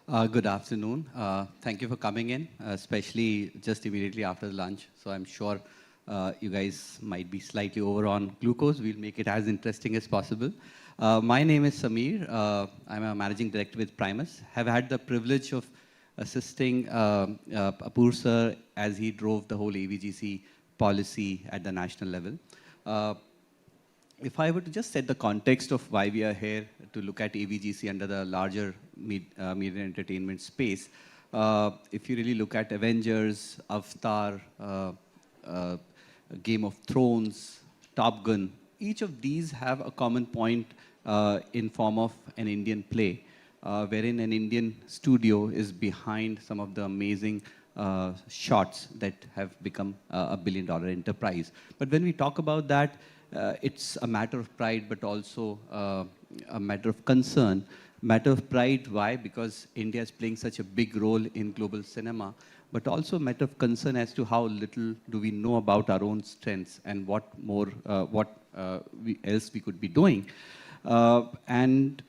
Good afternoon. Thank you for coming in, especially just immediately after the lunch. So I'm sure you guys might be slightly over on glucose. We'll make it as interesting as possible. My name is Samir. I'm a managing director with Primus. Have had the privilege of assisting Apur sir as he drove the whole AVGC policy at the national level. If I were to just set the context of why we are here to look at AVGC under the larger media entertainment space, if you really look at Avengers, Avatar, Game of Thrones, Top Gun, each of these have a common point in form of an Indian play, wherein an Indian studio is behind some of the amazing shots that have become a billion-dollar enterprise. But when we talk about that, it's a matter of pride, but also a matter of concern. Matter of pride, why? Because India is playing such a big role in global cinema, but also a matter of concern as to how little do we know about our own strengths and what more, else we could be doing. And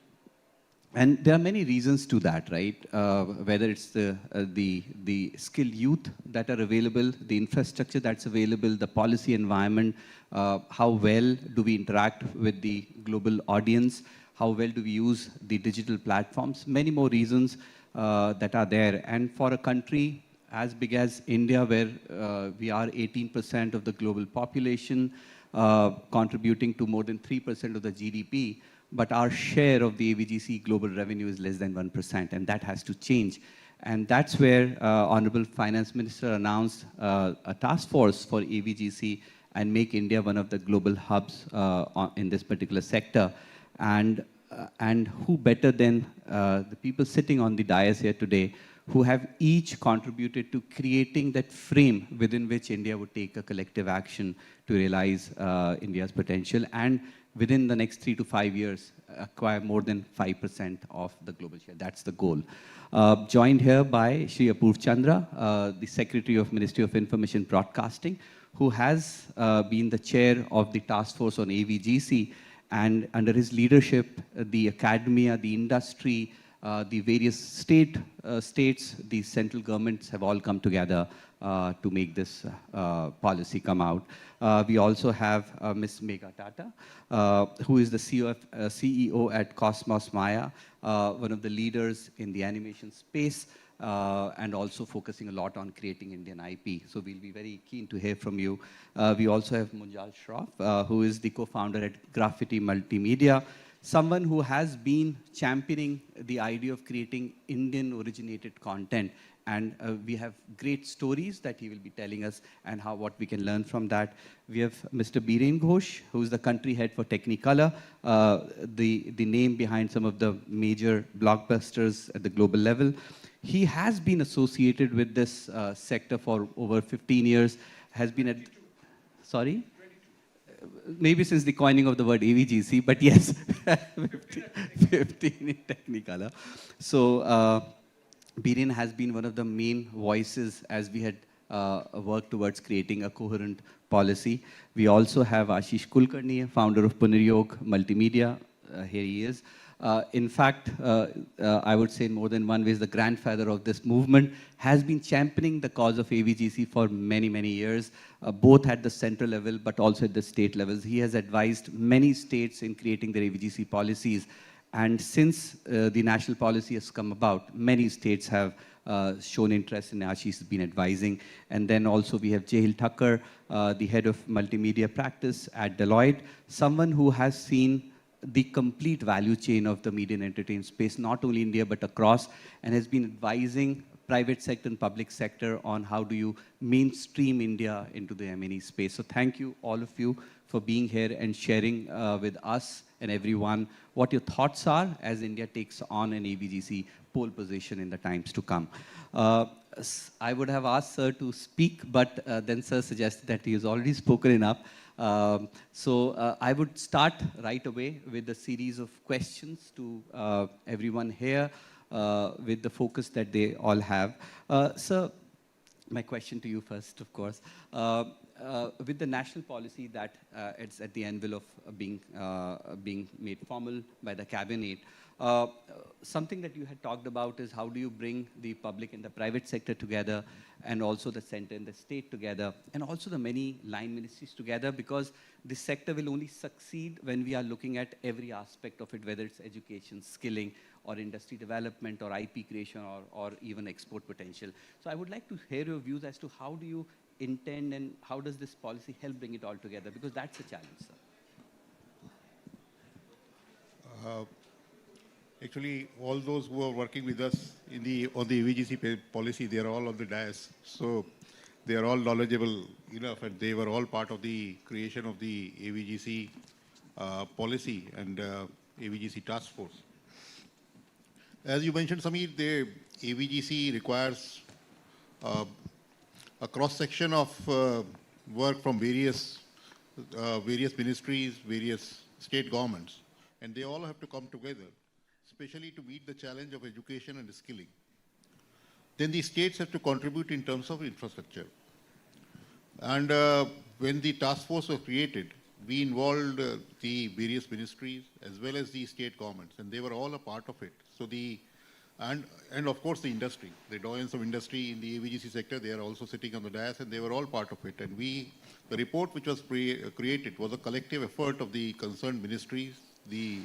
there are many reasons to that, right? Whether it's the skilled youth that are available, the infrastructure that's available, the policy environment, how well do we interact with the global audience, how well do we use the digital platforms, many more reasons that are there. And for a country as big as India, where we are 18% of the global population, contributing to more than 3% of the GDP, but our share of the AVGC global revenue is less than 1%, and that has to change. And that's where Honorable Finance Minister announced a task force for AVGC and make India one of the global hubs in this particular sector. And who better than the people sitting on the dais here today, who have each contributed to creating that frame within which India would take a collective action to realize India's potential, and within the next 3 to 5 years, acquire more than 5% of the global share. That's the goal. Joined here by Shri Apurv Chandra, the Secretary of Ministry of Information Broadcasting, who has been the chair of the task force on AVGC, and under his leadership, the academia, the industry, the various states, the central governments have all come together to make this policy come out. We also have Ms. Megha Tata, who is the CEO at Cosmos Maya, one of the leaders in the animation space, and also focusing a lot on creating Indian IP. So we'll be very keen to hear from you. We also have Munjal Shroff, who is the co-founder at Graffiti Multimedia, someone who has been championing the idea of creating Indian-originated content. And we have great stories that he will be telling us and what we can learn from that. We have Mr. Biren Ghosh, who is the country head for Technicolor, the name behind some of the major blockbusters at the global level. He has been associated with this sector for over 15 years, has been at, sorry? Maybe since the coining of the word AVGC, but yes, 15 in Technicolor. So Biren has been one of the main voices as we had worked towards creating a coherent policy. We also have Ashish Kulkarni, founder of Puneryog Multimedia. Here he is. In fact, I would say in more than one way, the grandfather of this movement has been championing the cause of AVGC for many, many years, both at the central level, but also at the state levels. He has advised many states in creating their AVGC policies. And since the national policy has come about, many states have shown interest in Ashish has been advising. And then also we have Jahil Thakkar, the head of multimedia practice at Deloitte, someone who has seen the complete value chain of the media and entertainment space, not only India, but across, and has been advising private sector and public sector on how do you mainstream India into the M&E space. So thank you, all of you, for being here and sharing with us and everyone what your thoughts are as India takes on an AVGC pole position in the times to come. I would have asked Sir to speak, but then Sir suggested that he has already spoken enough. So I would start right away with a series of questions to everyone here with the focus that they all have. Sir, my question to you first, of course. With the national policy that it's at the anvil of being made formal by the cabinet, Something that you had talked about is how do you bring the public and the private sector together, and also the center and the state together, and also the many line ministries together, because this sector will only succeed when we are looking at every aspect of it, whether it's education, skilling, or industry development, or IP creation, or even export potential. So I would like to hear your views as to how do you intend and how does this policy help bring it all together, because that's a challenge, sir. Actually, all those who are working with us on the AVGC policy, they are all on the dais. So they are all knowledgeable enough, and they were all part of the creation of the AVGC policy and AVGC task force. As you mentioned, Sameer, the AVGC requires a cross-section of work from various ministries, various state governments, and they all have to come together, especially to meet the challenge of education and skilling. Then the states have to contribute in terms of infrastructure. And when the task force was created, we involved the various ministries as well as the state governments, and they were all a part of it. So and of course the industry, the doyens of industry in the AVGC sector, they are also sitting on the dais, and they were all part of it. And the report which was created was a collective effort of the concerned ministries, the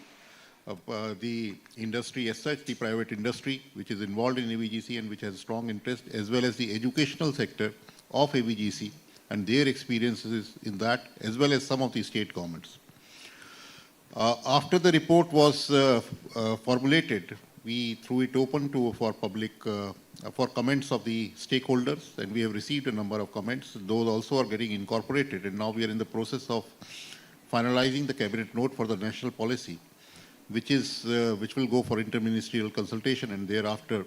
industry as such, the private industry, which is involved in AVGC and which has strong interest, as well as the educational sector of AVGC and their experiences in that, as well as some of the state governments. After the report was formulated, we threw it open for public, for comments of the stakeholders, and we have received a number of comments. Those also are getting incorporated, and now we are in the process of finalizing the cabinet note for the national policy, which will go for interministerial consultation, and thereafter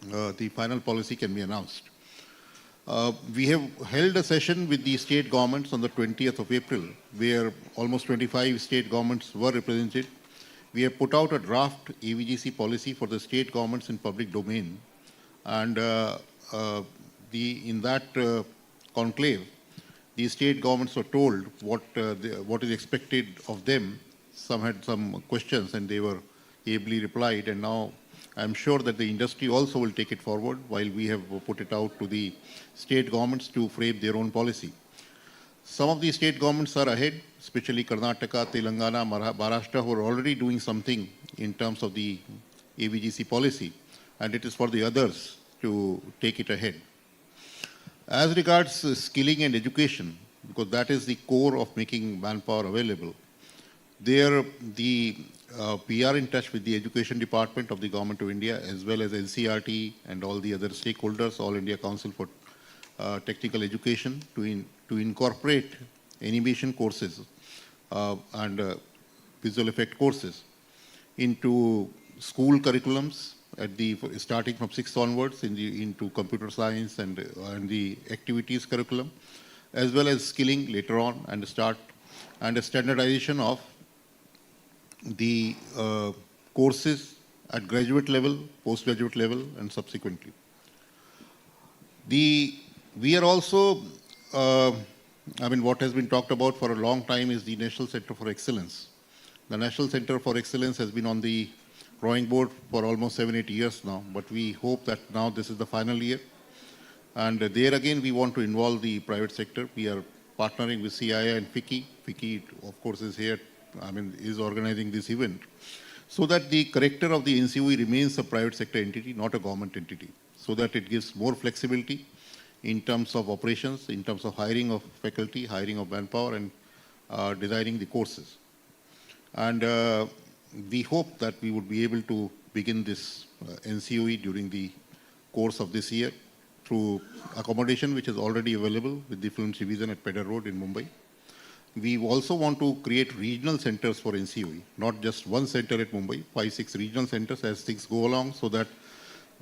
the final policy can be announced. We have held a session with the state governments on the 20th of April, where almost 25 state governments were represented. We have put out a draft AVGC policy for the state governments in public domain, and in that conclave, the state governments were told what is expected of them. Some had some questions, and they were ably replied, and now I'm sure that the industry also will take it forward while we have put it out to the state governments to frame their own policy. Some of the state governments are ahead, especially Karnataka, Telangana, Maharashtra, who are already doing something in terms of the AVGC policy, and it is for the others to take it ahead. As regards skilling and education, because that is the core of making manpower available, there we are in touch with the Education Department of the Government of India, as well as NCERT and all the other stakeholders, All India Council for Technical Education, to incorporate animation courses and visual effect courses into school curriculums starting from 6th onwards into computer science and the activities curriculum, as well as skilling later on, and a standardization of the courses at graduate level, postgraduate level, and subsequently. We are also, what has been talked about for a long time is the National Center for Excellence. The National Center for Excellence has been on the drawing board for almost 7-8 years now, but we hope that now this is the final year. And there again, we want to involve the private sector. We are partnering with CIA and FICCI. FICCI, of course, is here, is organizing this event, so that the character of the NCOE remains a private sector entity, not a government entity, so that it gives more flexibility in terms of operations, in terms of hiring of faculty, hiring of manpower, and designing the courses. And we hope that we would be able to begin this NCOE during the course of this year through accommodation which is already available with the Film Division at Pedder Road in Mumbai. We also want to create regional centers for NCOE, not just one center at Mumbai, 5-6 regional centers as things go along, so that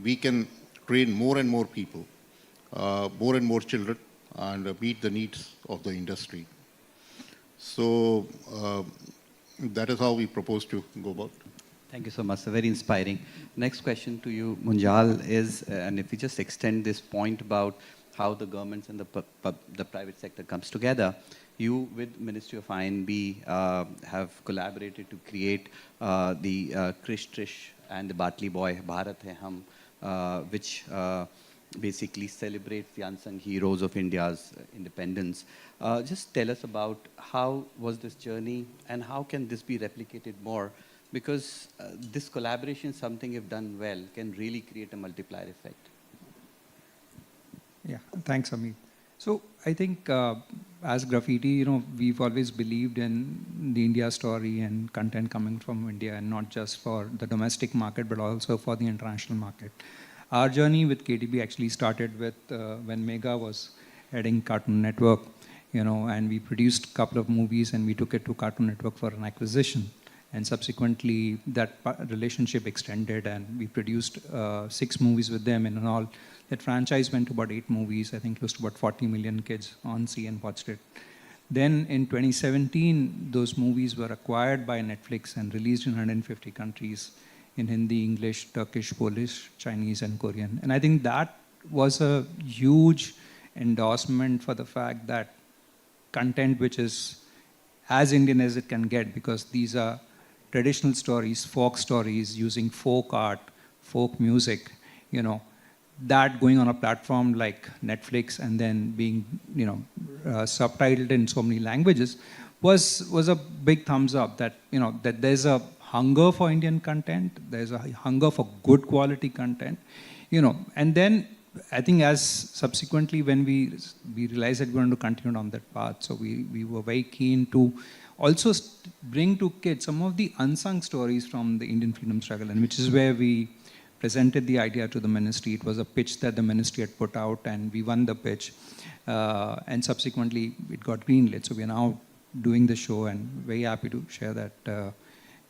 we can train more and more people, more and more children, and meet the needs of the industry. So that is how we propose to go about. Thank you so much, sir. Very inspiring. Next question to you, Munjal, is, and if we just extend this point about how the governments and the private sector comes together. You, with Ministry of INB, have collaborated to create the Krish Trish and the Bartley Boy, Bharat Hai Hum, which basically celebrates the unsung heroes of India's independence. Just tell us about how was this journey and how can this be replicated more? Because this collaboration, something if done well, can really create a multiplier effect. Yeah, thanks, Amit. So I think as graffiti, we've always believed in the India story and content coming from India, and not just for the domestic market, but also for the international market. Our journey with KTB actually started with when Mega was heading Cartoon Network, and we produced a couple of movies and we took it to Cartoon Network for an acquisition. And subsequently, that relationship extended and we produced 6 movies with them, and in all, that franchise went to about 8 movies. I think close to about 40 million kids on see and watched it. Then in 2017, those movies were acquired by Netflix and released in 150 countries in Hindi, English, Turkish, Polish, Chinese, and Korean. And I think that was a huge endorsement for the fact that content which is as Indian as it can get, because these are traditional stories, folk stories, using folk art, folk music, that going on a platform like Netflix and then being, subtitled in so many languages was a big thumbs up that, that there's a hunger for Indian content, there's a hunger for good quality content, and then I think as subsequently when we realized that we wanted to continue on that path, so we were very keen to also bring to kids some of the unsung stories from the Indian freedom struggle, and which is where we presented the idea to the ministry. It was a pitch that the ministry had put out, and we won the pitch, and subsequently it got greenlit. So we are now doing the show, and very happy to share that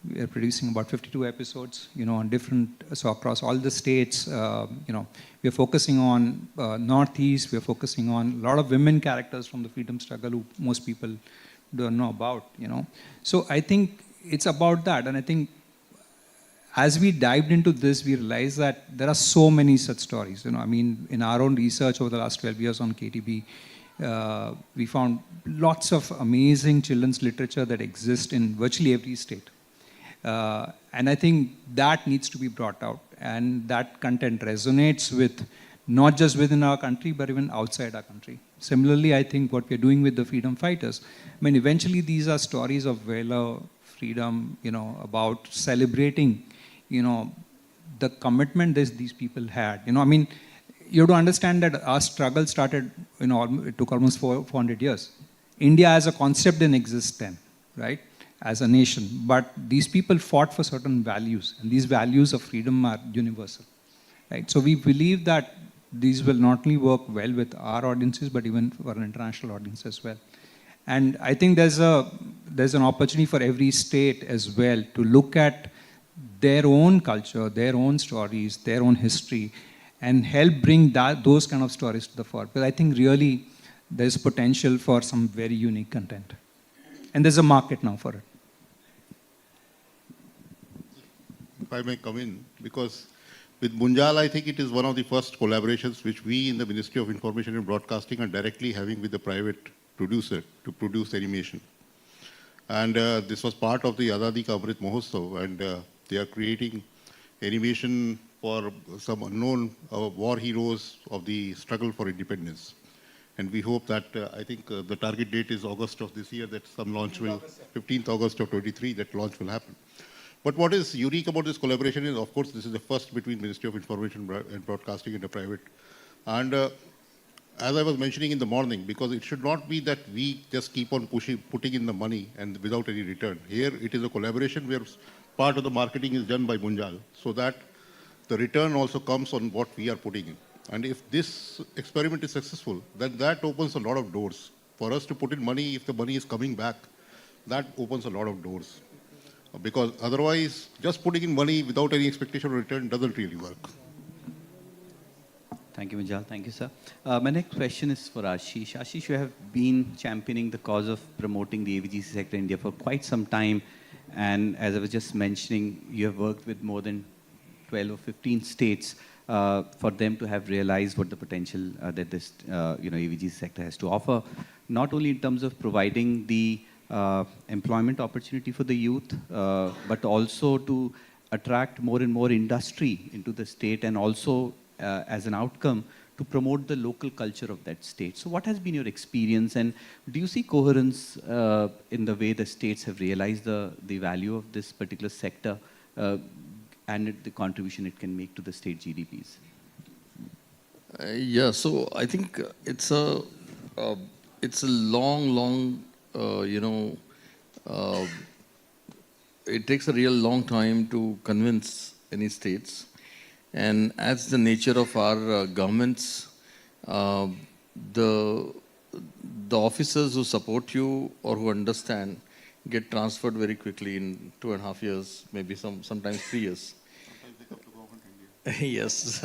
we are producing about 52 episodes, on different, so across all the states. We are focusing on Northeast. We are focusing on a lot of women characters from the freedom struggle who most people don't know about. So I think it's about that, and I think as we dived into this, we realized that there are so many such stories. In our own research over the last 12 years on KTB, we found lots of amazing children's literature that exists in virtually every state. And I think that needs to be brought out, and that content resonates with not just within our country, but even outside our country. Similarly, I think what we're doing with the freedom fighters, eventually these are stories of valor, freedom, about celebrating, the commitment that these people had. You have to understand that our struggle started, it took almost 400 years. India as a concept didn't exist then, right? As a nation, but these people fought for certain values, and these values of freedom are universal, right? So we believe that these will not only work well with our audiences, but even for an international audience as well. And I think there's an opportunity for every state as well to look at their own culture, their own stories, their own history, and help bring those kind of stories to the fore. But I think really there's potential for some very unique content, and there's a market now for it. If I may come in, because with Munjal, I think it is one of the first collaborations which we in the Ministry of Information and Broadcasting are directly having with the private producer to produce animation. And this was part of the Azadi Ka Amrit Mahotsav, and they are creating animation for some unknown war heroes of the struggle for independence. And we hope that, I think the target date is August of this year, that some launch will, 15th August of 23, that launch will happen. But what is unique about this collaboration is, of course, this is the first between Ministry of Information and Broadcasting and the private. And as I was mentioning in the morning, because it should not be that we just keep on putting in the money and without any return. Here, it is a collaboration where part of the marketing is done by Munjal, so that the return also comes on what we are putting in. And if this experiment is successful, then that opens a lot of doors. For us to put in money, if the money is coming back, that opens a lot of doors. Because otherwise, just putting in money without any expectation of return doesn't really work. Thank you, Munjal. Thank you, sir. My next question is for Ashish. Ashish, you have been championing the cause of promoting the AVGC sector in India for quite some time. And as I was just mentioning, you have worked with more than 12 or 15 states. for them to have realized what the potential that this AVGC sector has to offer, not only in terms of providing the employment opportunity for the youth, but also to attract more and more industry into the state, and also as an outcome to promote the local culture of that state. So what has been your experience, and do you see coherence in the way the states have realized the value of this particular sector and the contribution it can make to the state GDPs? Yeah, so I think it's a long, it takes a real long time to convince any states. And as the nature of our governments, the officers who support you or who understand get transferred very quickly in 2.5 years, maybe sometimes 3 years. Yes.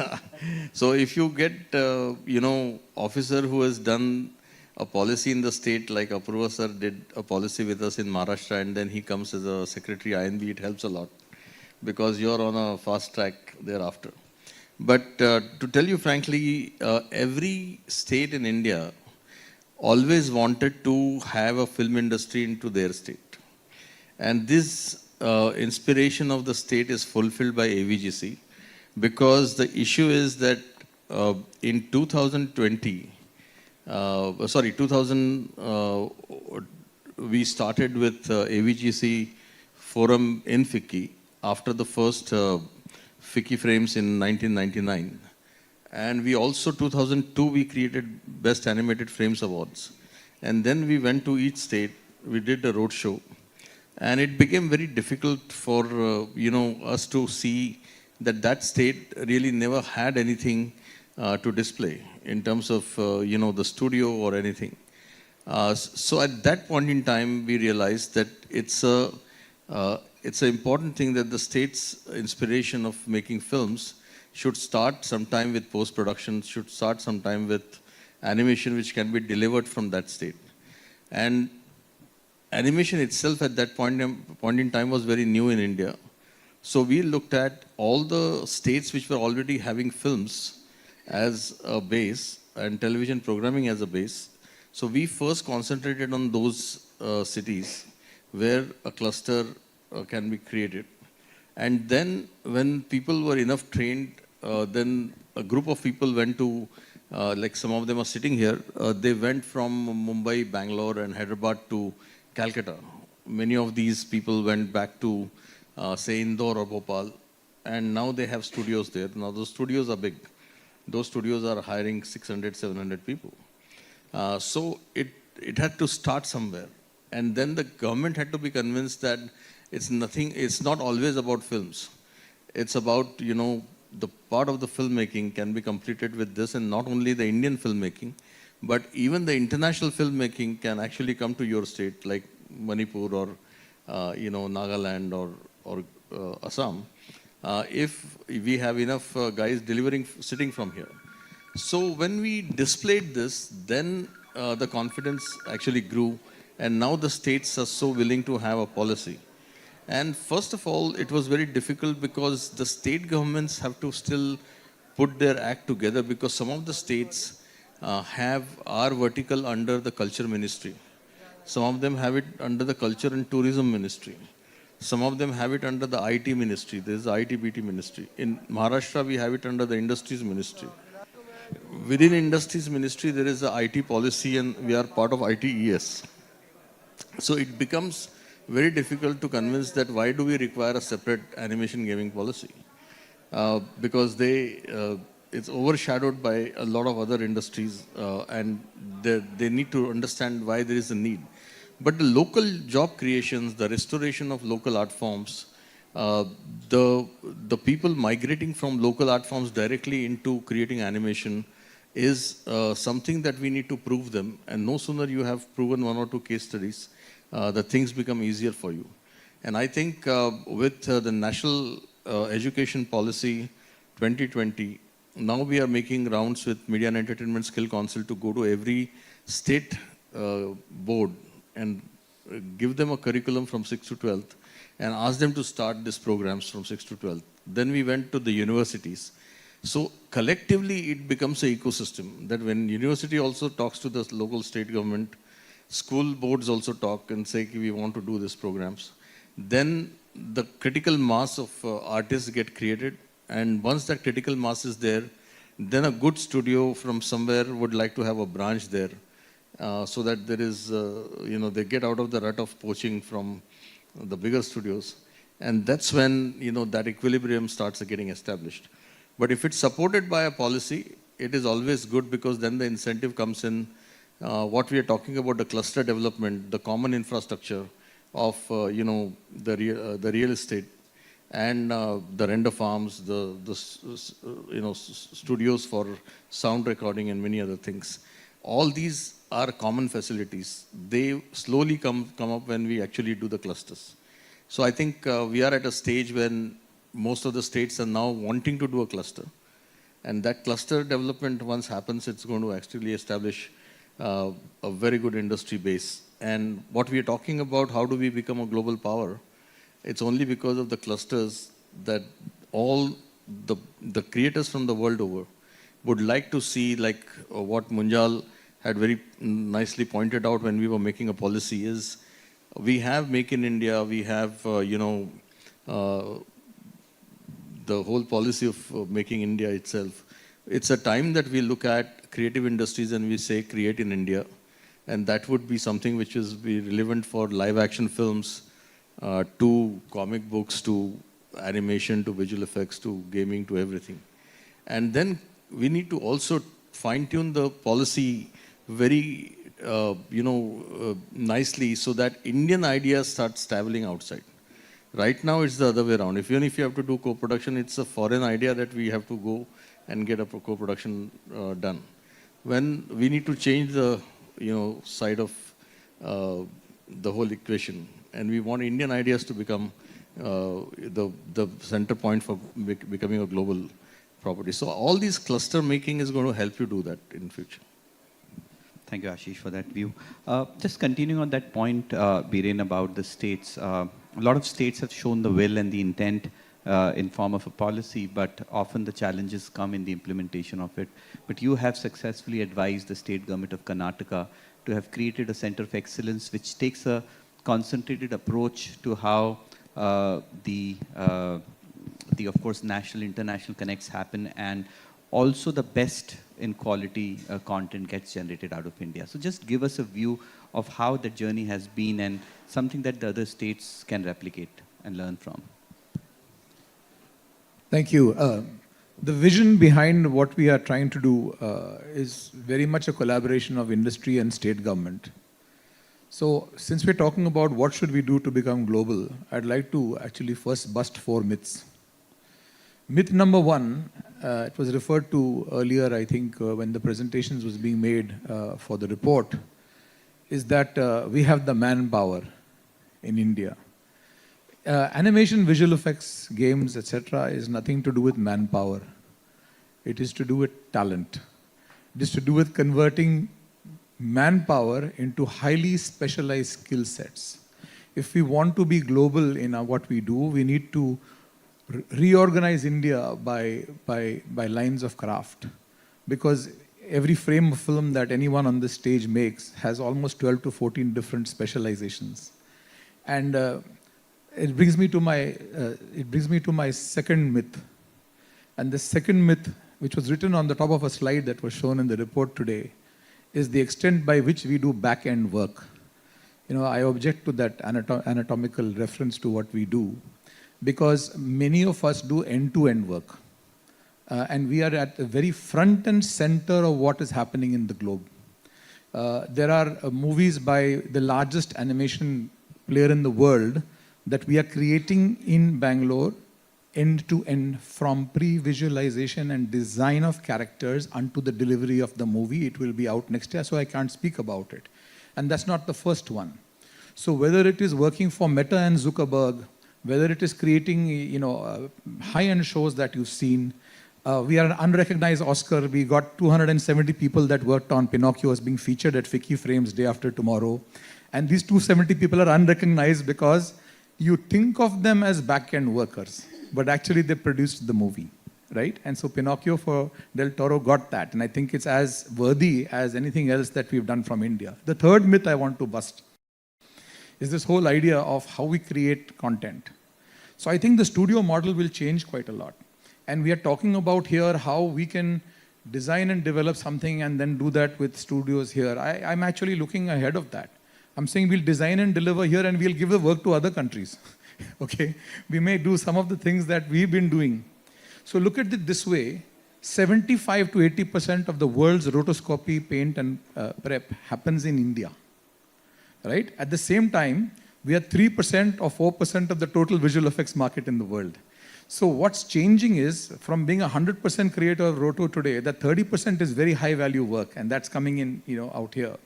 So if you get, officer who has done a policy in the state, like Apurva sir did a policy with us in Maharashtra, and then he comes as a secretary INB, it helps a lot because you're on a fast track thereafter. But to tell you frankly, every state in India always wanted to have a film industry into their state. And this inspiration of the state is fulfilled by AVGC, because the issue is that in 2020, we started with AVGC forum in FICCI after the first FICCI frames in 1999. And we also, 2002, we created Best Animated Frames Awards. And then we went to each state, we did a road show. And it became very difficult for, us to see that state really never had anything to display in terms of, the studio or anything. So at that point in time, we realized that it's an important thing that the state's inspiration of making films should start sometime with post-production, should start sometime with animation which can be delivered from that state. And animation itself at that point in time was very new in India. So we looked at all the states which were already having films as a base and television programming as a base. So we first concentrated on those cities where a cluster can be created. And then when people were enough trained, then a group of people went to, like some of them are sitting here, they went from Mumbai, Bangalore and Hyderabad to Calcutta. Many of these people went back to say Indore or Bhopal, and now they have studios there. Now those studios are big. Those studios are hiring 600, 700 people. So it had to start somewhere. And then the government had to be convinced that it's not always about films. It's about, the part of the filmmaking can be completed with this, and not only the Indian filmmaking, but even the international filmmaking can actually come to your state, like Manipur or, Nagaland or Assam, if we have enough guys sitting from here. So when we displayed this, then the confidence actually grew, and now the states are so willing to have a policy. And first of all, it was very difficult because the state governments have to still put their act together, because some of the states are vertical under the culture ministry. Some of them have it under the culture and tourism ministry. Some of them have it under the IT ministry. There is the IT-BT ministry. In Maharashtra, we have it under the industries ministry. Within industries ministry, there is the IT policy, and we are part of ITES. So it becomes very difficult to convince that why do we require a separate animation gaming policy? Because it's overshadowed by a lot of other industries, and they need to understand why there is a need. But the local job creations, the restoration of local art forms, the people migrating from local art forms directly into creating animation is something that we need to prove them. And no sooner you have proven 1 or 2 case studies, the things become easier for you. And I think with the National Education Policy 2020, now we are making rounds with Media and Entertainment Skill Council to go to every state board and give them a curriculum from 6th to 12th and ask them to start these programs from 6th to 12th. Then we went to the universities. So collectively, it becomes an ecosystem that when university also talks to the local state government, school boards also talk and say, we want to do these programs. Then the critical mass of artists get created. And once that critical mass is there, then a good studio from somewhere would like to have a branch there. So that there is, they get out of the rut of poaching from the bigger studios. And that's when, that equilibrium starts getting established. But if it's supported by a policy, it is always good because then the incentive comes in. What we are talking about, the cluster development, the common infrastructure of, the real estate and the render farms, the studios for sound recording and many other things. All these are common facilities. They slowly come up when we actually do the clusters. So I think we are at a stage when most of the states are now wanting to do a cluster. And that cluster development, once happens, it's going to actually establish a very good industry base. And what we are talking about, how do we become a global power? It's only because of the clusters that all the creators from the world over would like to see, like what Munjal had very nicely pointed out when we were making a policy, is we have Make in India, we have, the whole policy of making India itself. It's a time that we look at creative industries and we say create in India. And that would be something which is be relevant for live action films, to comic books, to animation, to visual effects, to gaming, to everything. And then we need to also fine-tune the policy very, nicely so that Indian ideas starts traveling outside. Right now, it's the other way around. Even if you have to do co-production, it's a foreign idea that we have to go and get a co-production done. When we need to change the, side of the whole equation, and we want Indian ideas to become the center point for becoming a global property. So all these cluster making is going to help you do that in future. Thank you, Ashish, for that view. Just continuing on that point, Biren, about the states. A lot of states have shown the will and the intent in form of a policy, but often the challenges come in the implementation of it. But you have successfully advised the state government of Karnataka to have created a center of excellence which takes a concentrated approach to how the of course national international connects happen, and also the best in quality content gets generated out of India. So just give us a view of how the journey has been and something that the other states can replicate and learn from. Thank you. The vision behind what we are trying to do is very much a collaboration of industry and state government. So since we're talking about what should we do to become global, I'd like to actually first bust 4 myths. Myth number 1, it was referred to earlier, I think, when the presentations was being made for the report, is that we have the manpower in India. Animation, visual effects, games, etc. is nothing to do with manpower. It is to do with talent. It is to do with converting manpower into highly specialized skill sets. If we want to be global in what we do, we need to reorganize India by lines of craft, because every frame of film that anyone on the stage makes has almost 12 to 14 different specializations. And it brings me to my second myth. And the second myth, which was written on the top of a slide that was shown in the report today, is the extent by which we do back-end work. I object to that anatomical reference to what we do, because many of us do end-to-end work. And we are at the very front and center of what is happening in the globe. There are movies by the largest animation player in the world that we are creating in Bangalore, end-to-end, from pre-visualization and design of characters unto the delivery of the movie. It will be out next year, so I can't speak about it. And that's not the first one. So whether it is working for Meta and Zuckerberg, whether it is creating high-end shows that you've seen, we are an unrecognized Oscar. We got 270 people that worked on Pinocchio as being featured at Fiki Frames day after tomorrow. And these 270 people are unrecognized because you think of them as back-end workers, but actually they produced the movie. right? And so Pinocchio for Del Toro got that. And I think it's as worthy as anything else that we've done from India. The third myth I want to bust is this whole idea of how we create content. So I think the studio model will change quite a lot. And we are talking about here how we can design and develop something and then do that with studios here. I'm actually looking ahead of that. I'm saying we'll design and deliver here and we'll give the work to other countries. Okay? We may do some of the things that we've been doing. So look at it this way. 75 to 80% of the world's rotoscopy, paint and prep happens in India. Right? At the same time, we are 3% or 4% of the total visual effects market in the world. So what's changing is, from being 100% creator of roto today, that 30% is very high value work, and that's coming in, out here.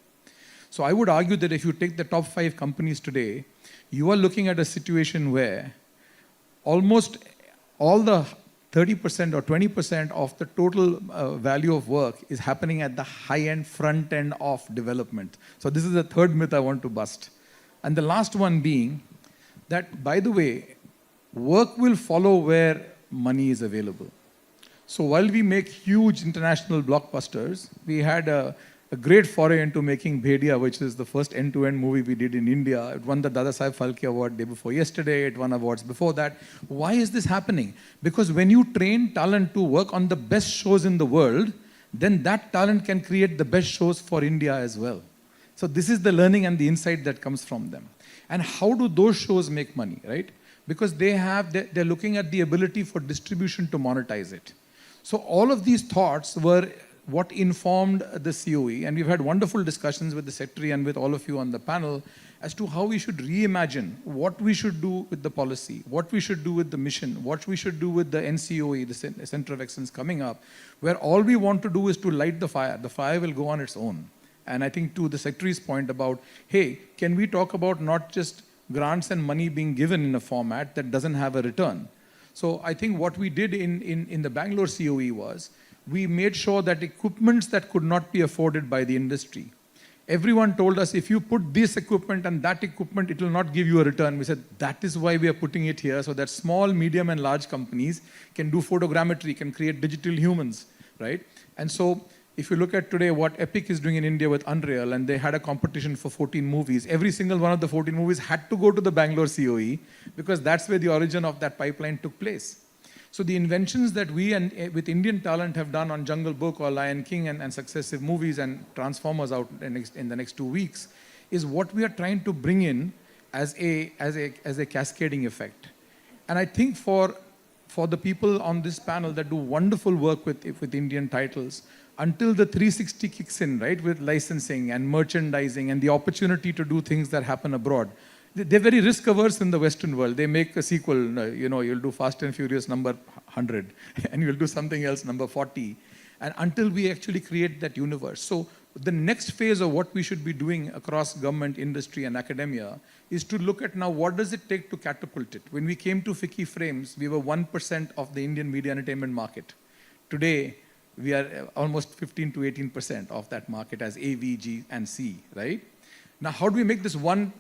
So I would argue that if you take the top 5 companies today, you are looking at a situation where almost all the 30% or 20% of the total value of work is happening at the high-end, front end of development. So this is the third myth I want to bust. And the last one being that, by the way, work will follow where money is available. So while we make huge international blockbusters, we had a great foray into making Bhedia, which is the first end-to-end movie we did in India. It won the Dada Saheb Phalke Award day before yesterday. It won awards before that. Why is this happening? Because when you train talent to work on the best shows in the world, then that talent can create the best shows for India as well. So this is the learning and the insight that comes from them. And how do those shows make money, right? Because they're looking at the ability for distribution to monetize it. So all of these thoughts were what informed the COE, and we've had wonderful discussions with the Secretary and with all of you on the panel as to how we should reimagine what we should do with the policy, what we should do with the mission, what we should do with the NCOE, the Center of Excellence coming up, where all we want to do is to light the fire. The fire will go on its own. And I think to the Secretary's point about, hey, can we talk about not just grants and money being given in a format that doesn't have a return? So I think what we did in the Bangalore COE was, we made sure that equipments that could not be afforded by the industry, everyone told us, if you put this equipment and that equipment, it will not give you a return. We said, that is why we are putting it here, so that small, medium, and large companies can do photogrammetry, can create digital humans, right? And so if you look at today what Epic is doing in India with Unreal, and they had a competition for 14 movies, every single one of the 14 movies had to go to the Bangalore COE because that's where the origin of that pipeline took place. So the inventions that we with Indian talent have done on Jungle Book or Lion King and successive movies and Transformers out in the next 2 weeks is what we are trying to bring in as a cascading effect. And I think for the people on this panel that do wonderful work with Indian titles, until the 360 kicks in, right, with licensing and merchandising and the opportunity to do things that happen abroad, they're very risk averse in the Western world. They make a sequel, you'll do Fast and Furious number 100 and you'll do something else number 40. And until we actually create that universe. So the next phase of what we should be doing across government, industry and academia is to look at now what does it take to catapult it. When we came to Fiki Frames, we were 1% of the Indian media entertainment market. Today, we are almost 15 to 18% of that market as A, V, G and C, right? Now, how do we make this 1%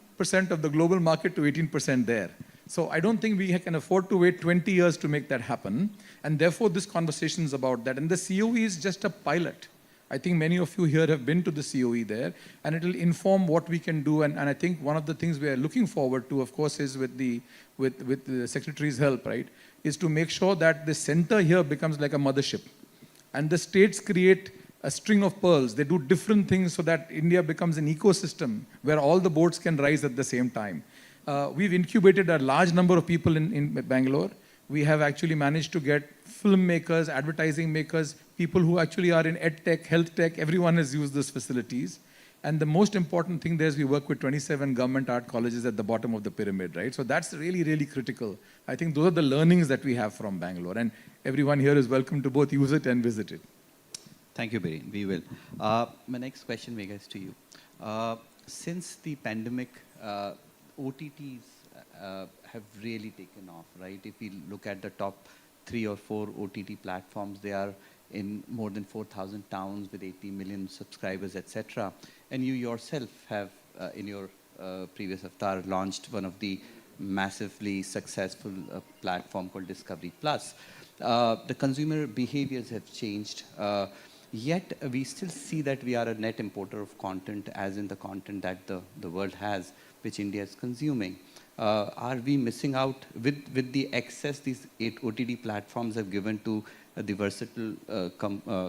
of the global market to 18% there? So I don't think we can afford to wait 20 years to make that happen. And therefore, this conversation is about that. And the COE is just a pilot. I think many of you here have been to the COE there, and it will inform what we can do. And I think one of the things we are looking forward to, of course, is with the Secretary's help, right, is to make sure that the center here becomes like a mothership. And the states create a string of pearls. They do different things so that India becomes an ecosystem where all the boats can rise at the same time. We've incubated a large number of people in Bangalore. We have actually managed to get filmmakers, advertising makers, people who actually are in ed tech, health tech. Everyone has used these facilities. And the most important thing there is we work with 27 government art colleges at the bottom of the pyramid, right? So that's really, really critical. I think those are the learnings that we have from Bangalore. And everyone here is welcome to both use it and visit it. Thank you, Bireen. We will. My next question, Megha, is to you. Since the pandemic, OTTs have really taken off, right? If we look at the top 3 or 4 OTT platforms, they are in more than 4,000 towns with 80 million subscribers, etc. And you yourself have, in your previous avatar, launched one of the massively successful platform called Discovery Plus. the consumer behaviors have changed. Yet we still see that we are a net importer of content, as in the content that the world has, which India is consuming. Are we missing out with the access these 8 OTT platforms have given to the versatile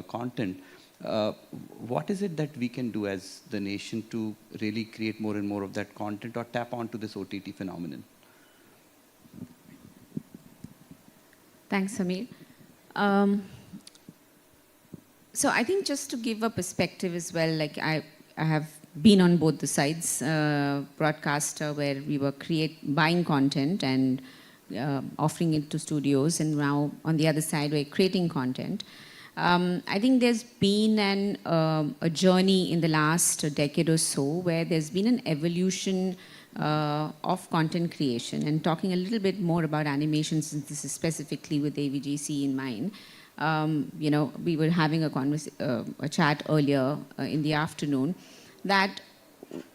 content? What is it that we can do as the nation to really create more and more of that content or tap onto this OTT phenomenon? Thanks, Samir. So I think just to give a perspective as well, like I have been on both the sides, broadcaster where we were buying content and offering it to studios, and now on the other side we're creating content. I think there's been a journey in the last decade or so where there's been an evolution of content creation. And talking a little bit more about animation, since this is specifically with AVGC in mind, you know, we were having a chat earlier in the afternoon that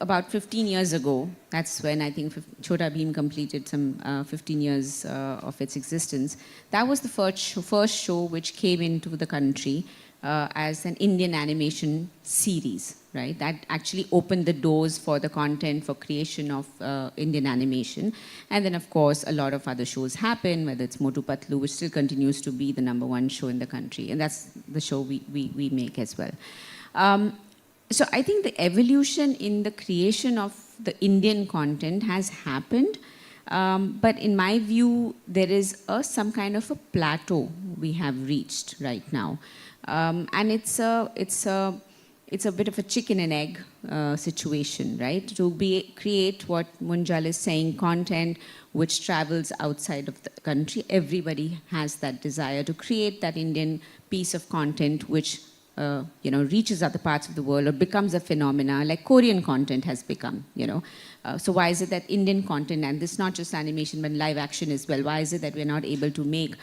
about 15 years ago, that's when I think Chhota Bheem completed some 15 years of its existence. That was the first show which came into the country as an Indian animation series, right? That actually opened the doors for the content, for creation of Indian animation. And then, of course, a lot of other shows happen, whether it's Motu Patlu, which still continues to be the #1 show in the country. And that's the show we make as well. So I think the evolution in the creation of the Indian content has happened. But in my view, there is some kind of a plateau we have reached right now. And it's a bit of a chicken and egg situation, right? To create what Munjal is saying, content which travels outside of the country. Everybody has that desire to create that Indian piece of content which you know, reaches other parts of the world or becomes a phenomena like Korean content has become, you know. So why is it that Indian content, and this is not just animation but live action as well, why is it that we're not able to make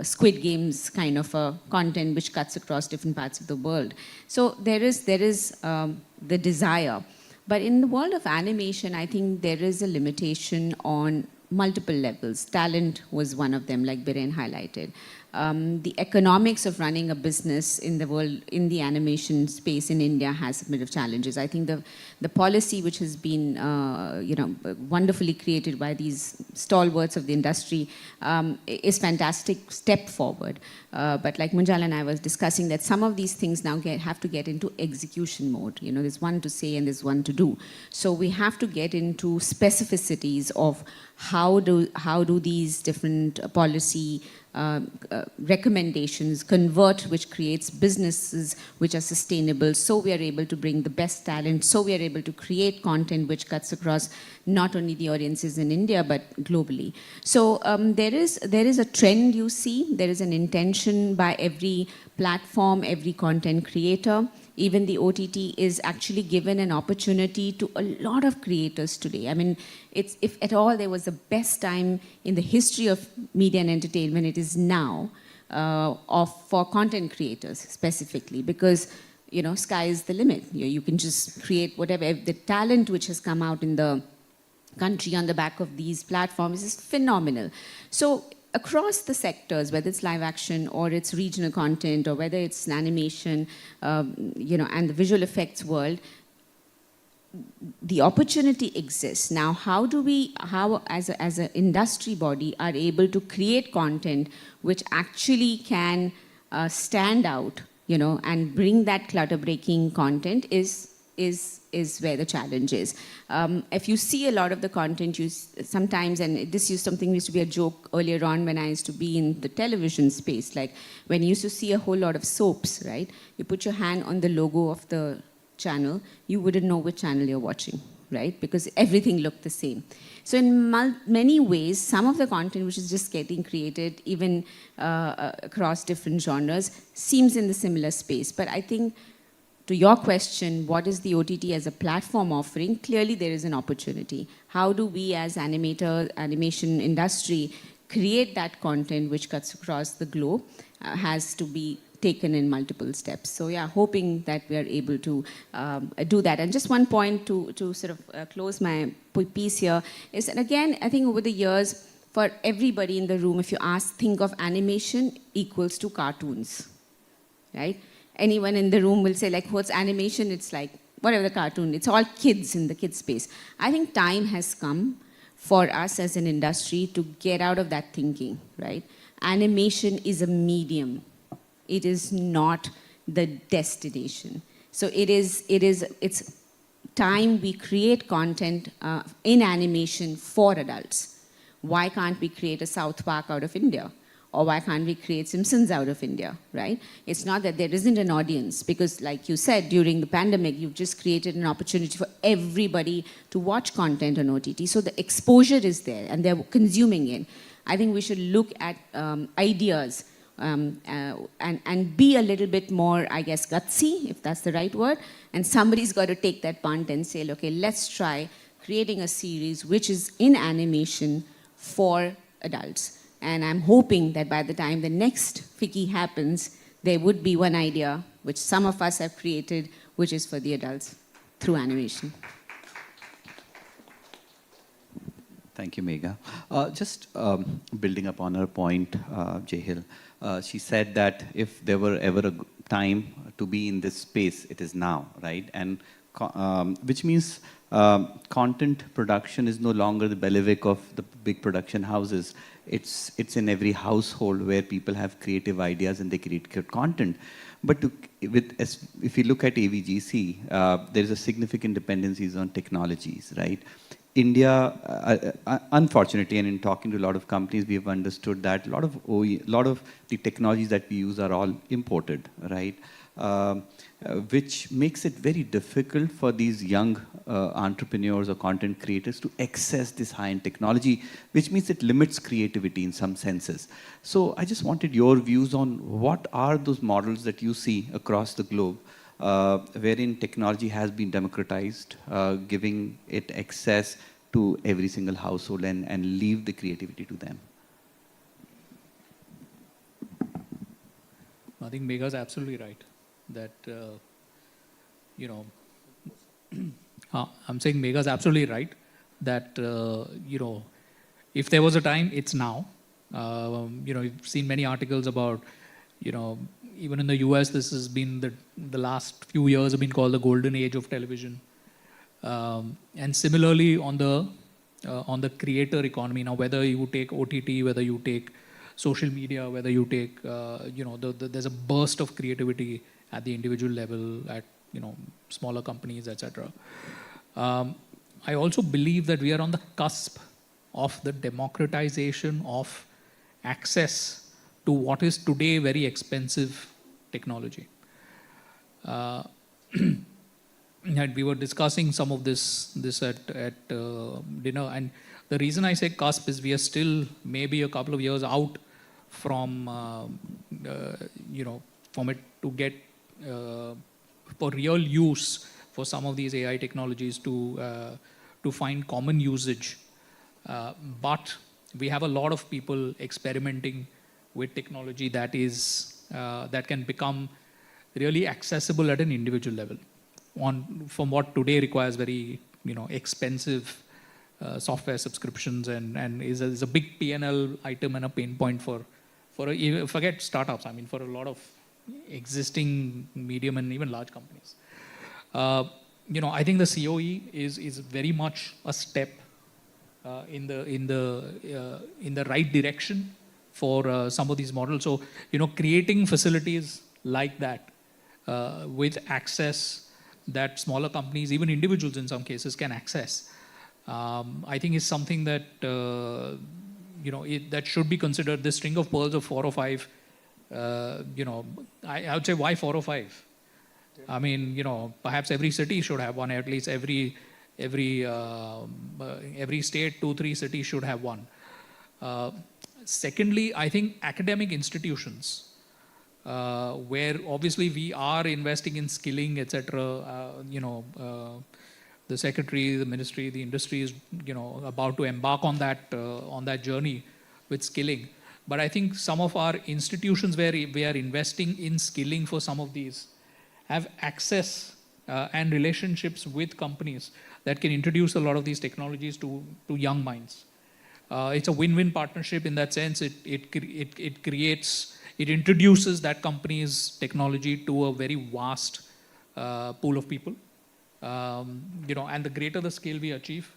Squid Games kind of a content which cuts across different parts of the world? So there is the desire. But in the world of animation, I think there is a limitation on multiple levels. Talent was one of them, like Biren highlighted. The economics of running a business in the world, in the animation space in India has a bit of challenges. I think the policy which has been you know, wonderfully created by these stalwarts of the industry is fantastic step forward. But like Munjal and I was discussing, that some of these things now have to get into execution mode. You know, there's one to say and there's one to do. So we have to get into specificities of how do these different policy recommendations convert, which creates businesses which are sustainable, so we are able to bring the best talent, so we are able to create content which cuts across not only the audiences in India but globally. So there is a trend you see, there is an intention by every platform, every content creator. Even the OTT is actually given an opportunity to a lot of creators today. I mean, if at all there was the best time in the history of media and entertainment, it is now for content creators specifically, because you know, sky is the limit. You can just create whatever. The talent which has come out in the country on the back of these platforms is phenomenal. So across the sectors, whether it's live action or it's regional content or whether it's animation, you know, and the visual effects world, the opportunity exists. Now, how as an industry body are able to create content which actually can stand out, you know, and bring that clutter-breaking content is where the challenge is. If you see a lot of the content, sometimes, and this used to be a joke earlier on when I used to be in the television space, like when you used to see a whole lot of soaps, right? You put your hand on the logo of the channel, you wouldn't know which channel you're watching, right? Because everything looked the same. So in many ways, some of the content which is just getting created, even across different genres, seems in the similar space. But I think, to your question, what is the OTT as a platform offering? Clearly, there is an opportunity. How do we as animation industry, create that content which cuts across the globe has to be taken in multiple steps. So yeah, hoping that we are able to do that. And just one point to sort of close my piece here is that, again, I think over the years, for everybody in the room, if you ask, think of animation equals to cartoons, right? Anyone in the room will say, like, what's animation? It's like, whatever the cartoon, it's all kids in the kid space. I think time has come for us as an industry to get out of that thinking, right? Animation is a medium. It is not the destination. So it's time we create content in animation for adults. Why can't we create a South Park out of India? Or why can't we create Simpsons out of India, right? It's not that there isn't an audience, because like you said, during the pandemic, you've just created an opportunity for everybody to watch content on OTT. So the exposure is there and they're consuming it. I think we should look at ideas and be a little bit more, I guess, gutsy, if that's the right word. And somebody's got to take that punt and say, okay, let's try creating a series which is in animation for adults. And I'm hoping that by the time the next FICCI happens, there would be one idea which some of us have created, which is for the adults through animation. Thank you, Megha. Just building upon her point, Jahil, she said that if there were ever a time to be in this space, it is now, right? And which means content production is no longer the bailiwick of the big production houses. It's in every household where people have creative ideas and they create content. But if you look at AVGC, there is a significant dependencies on technologies, right? India, unfortunately, and in talking to a lot of companies, we have understood that a lot of the technologies that we use are all imported, right? Which makes it very difficult for these young entrepreneurs or content creators to access this high-end technology, which means it limits creativity in some senses. So I just wanted your views on what are those models that you see across the globe wherein technology has been democratized, giving it access to every single household and leave the creativity to them. I think Megha's absolutely right that, you know, I'm saying Megha's absolutely right that, you know, if there was a time, it's now. You know, you've seen many articles about, you know, even in the US, this has been the last few years have been called the golden age of television. And similarly on the creator economy, now whether you take OTT, whether you take social media, whether you take, you know, there's a burst of creativity at the individual level, at, you know, smaller companies, etc. I also believe that we are on the cusp of the democratization of access to what is today very expensive technology. And we were discussing some of this at dinner, and the reason I say cusp is we are still maybe a couple of years out from, you know, from it to get for real use for some of these AI technologies to find common usage. But we have a lot of people experimenting with technology that is that can become really accessible at an individual level, from what today requires very, you know, expensive software subscriptions and is a big P&L item and a pain point for forget startups. I mean, for a lot of existing medium and even large companies. You know, I think the COE is very much a step in the right direction for some of these models. So, you know, creating facilities like that with access that smaller companies, even individuals in some cases, can access, I think is something that, you know, that should be considered. This string of pearls of 4 or 5, you know, I would say why 4 or 5? I mean, you know, perhaps every city should have one, at least every state, 2-3 cities should have one. Secondly, I think academic institutions, where obviously we are investing in skilling, etc. You know, the secretary, the ministry, the industry is, you know, about to embark on that journey with skilling. But I think some of our institutions where we are investing in skilling for some of these have access and relationships with companies that can introduce a lot of these technologies to young minds. It's a win-win partnership in that sense. It introduces that company's technology to a very vast pool of people. And the greater the scale we achieve,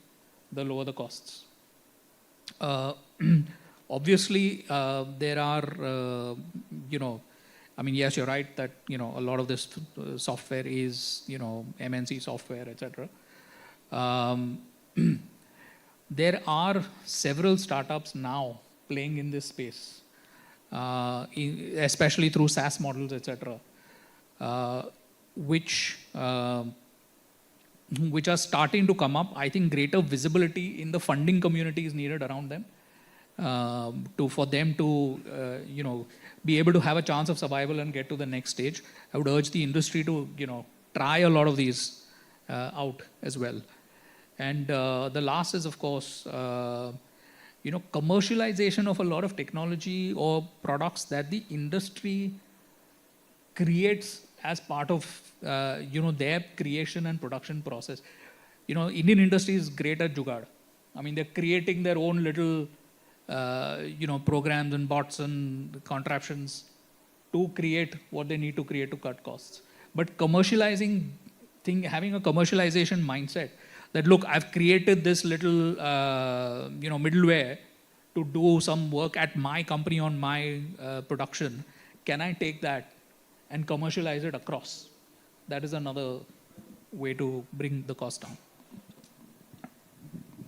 the lower the costs. Obviously, there are, yes, you're right that, a lot of this software is, MNC software, etc. There are several startups now playing in this space, especially through SaaS models, etc., which are starting to come up. I think greater visibility in the funding community is needed around them, for them to be able to have a chance of survival and get to the next stage. I would urge the industry to try a lot of these out as well. And the last is, of course, commercialization of a lot of technology or products that the industry creates as part of their creation and production process. Indian industry is great at jugaad. I mean, they're creating their own little programs and bots and contraptions to create what they need to create to cut costs. But having a commercialization mindset that, look, I've created this little middleware to do some work at my company on my production. Can I take that and commercialize it across? That is another way to bring the cost down.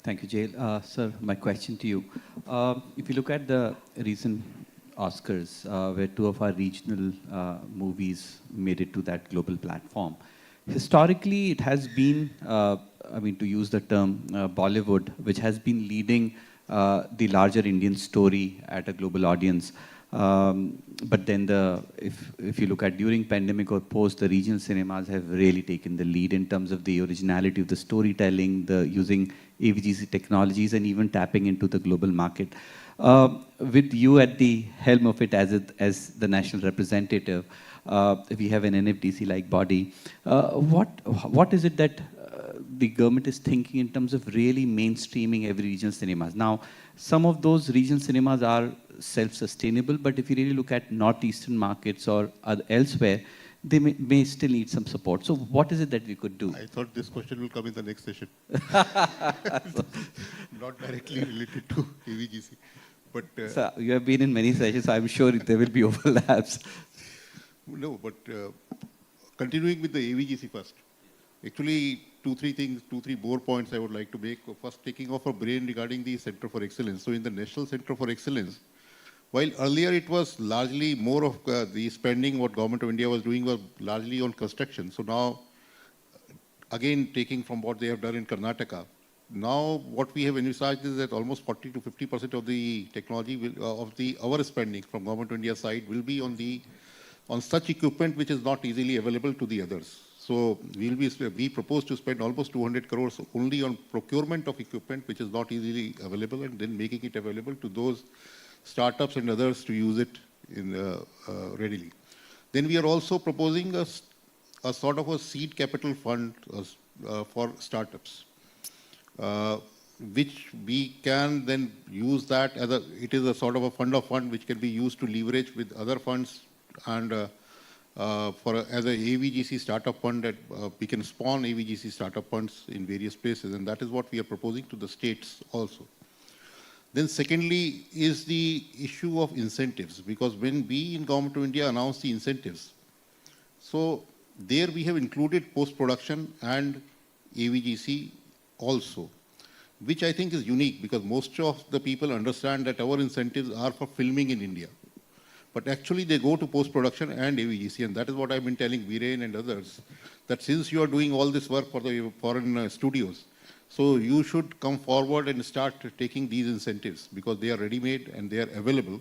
Thank you, Jain. Sir, my question to you. If you look at the recent Oscars, where 2 of our regional movies made it to that global platform, historically it has been, to use the term Bollywood, which has been leading the larger Indian story at a global audience. But then if you look at during pandemic or post, the regional cinemas have really taken the lead in terms of the originality of the storytelling, the using AVGC technologies, and even tapping into the global market. With you at the helm of it as the national representative, we have an NFDC-like body. What is it that the government is thinking in terms of really mainstreaming every regional cinemas? Now, some of those regional cinemas are self-sustainable, but if you really look at northeastern markets or elsewhere, they may still need some support. So what is it that we could do? I thought this question will come in the next session. Not directly related to AVGC. But, so you have been in many sessions, so I'm sure there will be overlaps. No, but continuing with the AVGC first. Actually, two, three more points I would like to make. First, taking off a brain regarding the Center for Excellence. So in the National Center for Excellence, while earlier it was largely more of the spending, what Government of India was doing was largely on construction. So now, again, taking from what they have done in Karnataka, now what we have envisaged is that almost 40 to 50% of the technology our spending from Government of India side will be on such equipment which is not easily available to the others. So we propose to spend almost 200 crores only on procurement of equipment which is not easily available, and then making it available to those startups and others to use it readily. Then we are also proposing a sort of a seed capital fund for startups, which we can then use that it is a sort of a fund which can be used to leverage with other funds, and as a AVGC startup fund that we can spawn AVGC startup funds in various places, and that is what we are proposing to the states also. Then secondly is the issue of incentives, because when we in Government of India announced the incentives, so there we have included post-production and AVGC also, which I think is unique, because most of the people understand that our incentives are for filming in India. But actually they go to post-production and AVGC, and that is what I've been telling Viren and others, that since you are doing all this work for the foreign studios, so you should come forward and start taking these incentives, because they are ready-made and they are available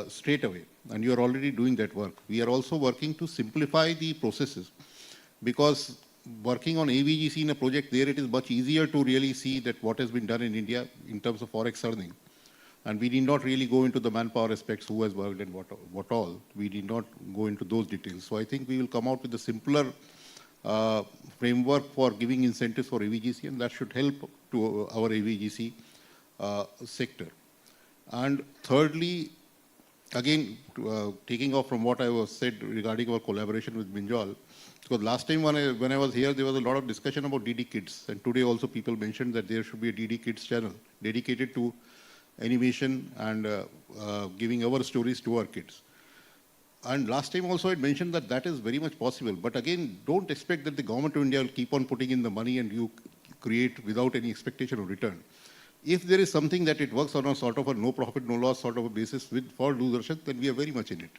straight away. And you are already doing that work. We are also working to simplify the processes, because working on AVGC in a project there, it is much easier to really see that what has been done in India in terms of forex earning. And we need not really go into the manpower aspects, who has worked and what all. We did not go into those details. So I think we will come out with a simpler framework for giving incentives for AVGC, and that should help to our AVGC sector. And thirdly, again, taking off from what I was said regarding our collaboration with Binjal, because last time when I was here, there was a lot of discussion about DD Kids, and today also people mentioned that there should be a DD Kids channel dedicated to animation and giving our stories to our kids. And last time also I mentioned that that is very much possible. But again, don't expect that the government of India will keep on putting in the money and you create without any expectation of return. If there is something that it works on a sort of a no profit, no loss sort of a basis for Doordarshan, then we are very much in it.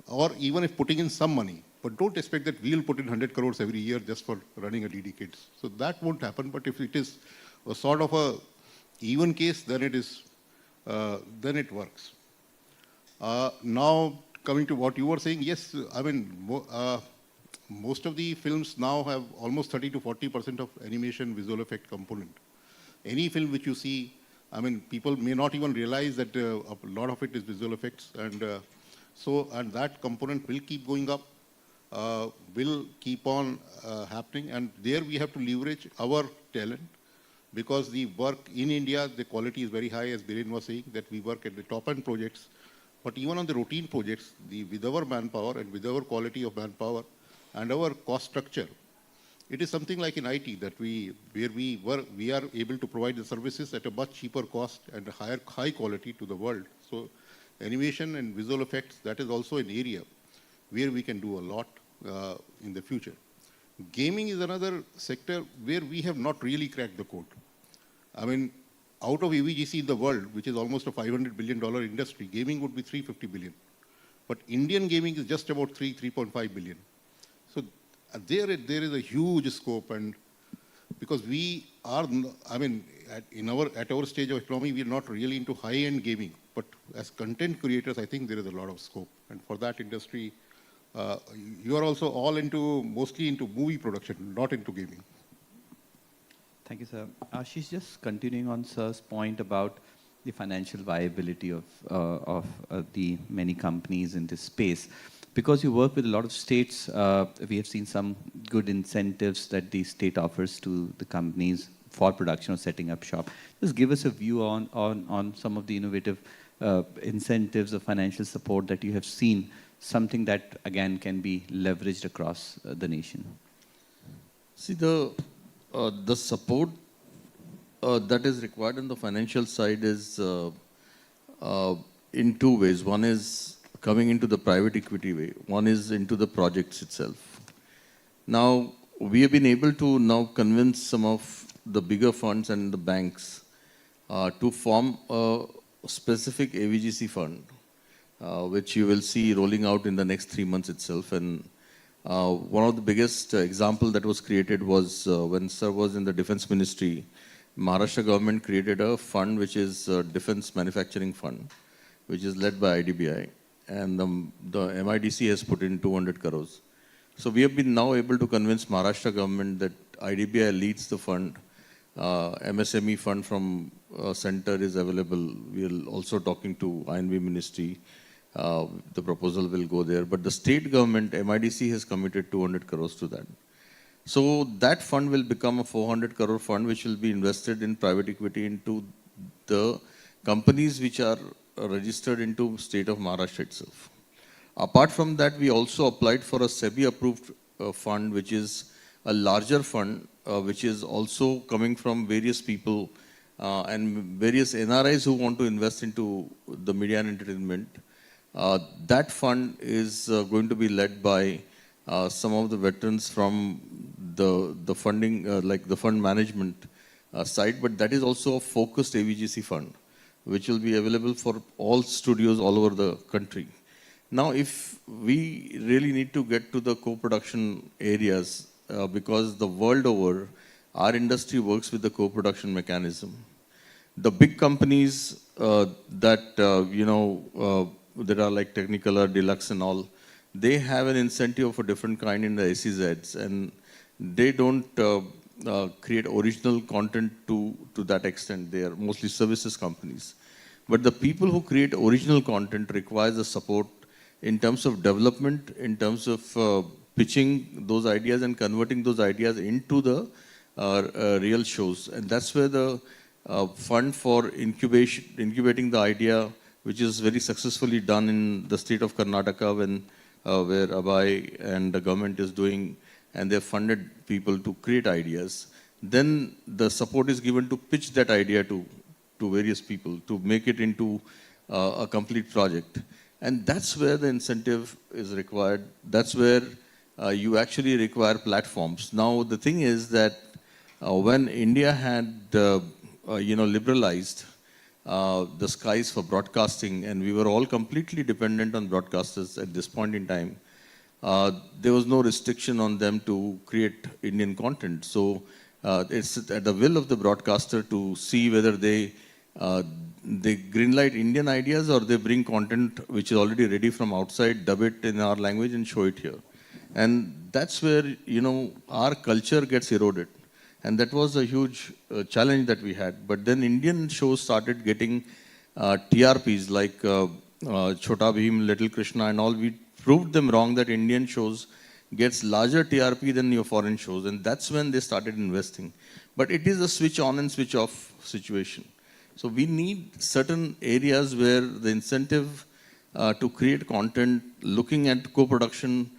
Or even if putting in some money, but don't expect that we'll put in 100 crores every year just for running a DD Kids. So that won't happen. But if it is a sort of a even case, then it is, then it works. Now, coming to what you were saying, yes, I mean, most of the films now have almost 30 to 40% of animation visual effect component. Any film which you see, I mean, people may not even realize that a lot of it is visual effects. And and that component will keep going up, will keep on happening. And there we have to leverage our talent, because the work in India, the quality is very high, as Biren was saying, that we work at the top-end projects. But even on the routine projects, with our manpower and with our quality of manpower and our cost structure, it is something like in IT that we are able to provide the services at a much cheaper cost and a high quality to the world. So animation and visual effects, that is also an area where we can do a lot in the future. Gaming is another sector where we have not really cracked the code. I mean, out of AVGC in the world, which is almost a $500 billion industry, gaming would be $350 billion. But Indian gaming is just about 3.5 billion. So there is a huge scope, and because we are, I mean, at our stage of economy, we are not really into high-end gaming. But as content creators, I think there is a lot of scope. And for that industry, you are also all mostly into movie production, not into gaming. Thank you, sir. Ashish, just continuing on sir's point about the financial viability of the many companies in this space. Because you work with a lot of states, we have seen some good incentives that the state offers to the companies for production or setting up shop. Just give us a view on some of the innovative incentives or financial support that you have seen, something that, again, can be leveraged across the nation. See, the support that is required on the financial side is in two ways. One is coming into the private equity way. One is into the projects itself. Now, we have been able to now convince some of the bigger funds and the banks to form a specific AVGC fund, which you will see rolling out in the next 3 months itself. And one of the biggest example that was created was when Sir was in the Defense Ministry, Maharashtra government created a fund which is a Defense Manufacturing Fund, which is led by IDBI. And the MIDC has put in 200 crores. So we have been now able to convince Maharashtra government that IDBI leads the fund. MSME fund from center is available. We are also talking to INV Ministry. The proposal will go there. But the state government, MIDC, has committed 200 crores to that. So that fund will become a 400 crore fund, which will be invested in private equity into the companies which are registered into state of Maharashtra itself. Apart from that, we also applied for a SEBI-approved fund, which is a larger fund, which is also coming from various people and various NRIs who want to invest into the media and entertainment. That fund is going to be led by some of the veterans from the funding, like the fund management side, but that is also a focused AVGC fund, which will be available for all studios all over the country. Now, if we really need to get to the co-production areas, because the world over, our industry works with the co-production mechanism. The big companies that are like Technicolor, Deluxe and all, they have an incentive of a different kind in the SEZs, and they don't create original content to that extent. They are mostly services companies. But the people who create original content requires the support in terms of development, in terms of pitching those ideas and converting those ideas into the real shows. And that's where the fund for incubating the idea, which is very successfully done in the state of Karnataka when where Abai and the government is doing, and they've funded people to create ideas. Then the support is given to pitch that idea to various people to make it into a complete project. And that's where the incentive is required. That's where you actually require platforms. Now, the thing is that when India had, liberalized the skies for broadcasting, and we were all completely dependent on broadcasters at this point in time, there was no restriction on them to create Indian content. So it's at the will of the broadcaster to see whether they greenlight Indian ideas or they bring content which is already ready from outside, dub it in our language and show it here. And that's where, our culture gets eroded. And that was a huge challenge that we had. But then Indian shows started getting TRPs like Chota Bheem, Little Krishna and all. We proved them wrong that Indian shows gets larger TRP than your foreign shows. And that's when they started investing. But it is a switch on and switch off situation. So we need certain areas where the incentive to create content, looking at co-production,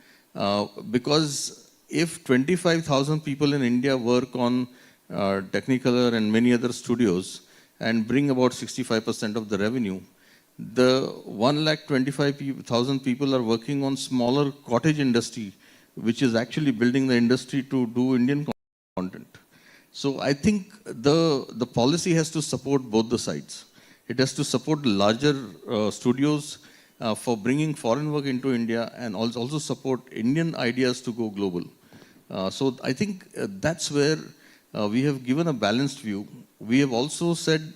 because if 25,000 people in India work on Technicolor and many other studios and bring about 65% of the revenue, the 125,000 people are working on smaller cottage industry, which is actually building the industry to do Indian content. So I think the policy has to support both the sides. It has to support larger studios for bringing foreign work into India and also support Indian ideas to go global. So I think that's where we have given a balanced view. We have also said,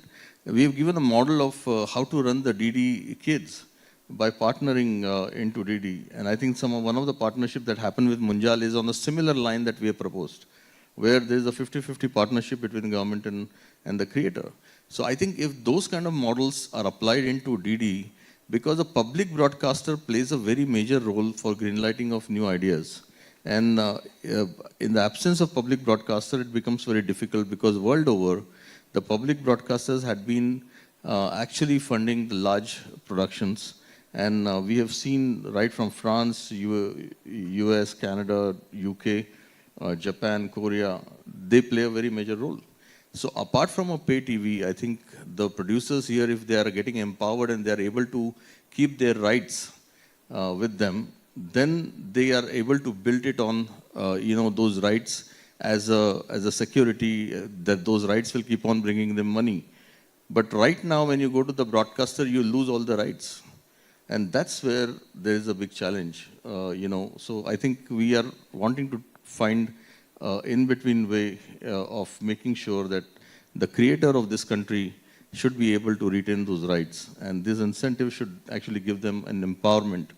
we have given a model of how to run the DD Kids by partnering into DD. And I think one of the partnerships that happened with Munjal is on a similar line that we have proposed, where there is a 50-50 partnership between government and the creator. So I think if those kind of models are applied into DD, because a public broadcaster plays a very major role for greenlighting of new ideas. And in the absence of public broadcaster, it becomes very difficult because world over, the public broadcasters had been actually funding the large productions. And we have seen right from France, US, Canada, UK, Japan, Korea, they play a very major role. So apart from a pay TV, I think the producers here, if they are getting empowered and they are able to keep their rights with them, then they are able to build it on, those rights as a security, that those rights will keep on bringing them money. But right now, when you go to the broadcaster, you lose all the rights. And that's where there is a big challenge, So I think we are wanting to find in-between way of making sure that the creator of this country should be able to retain those rights. And this incentive should actually give them an empowerment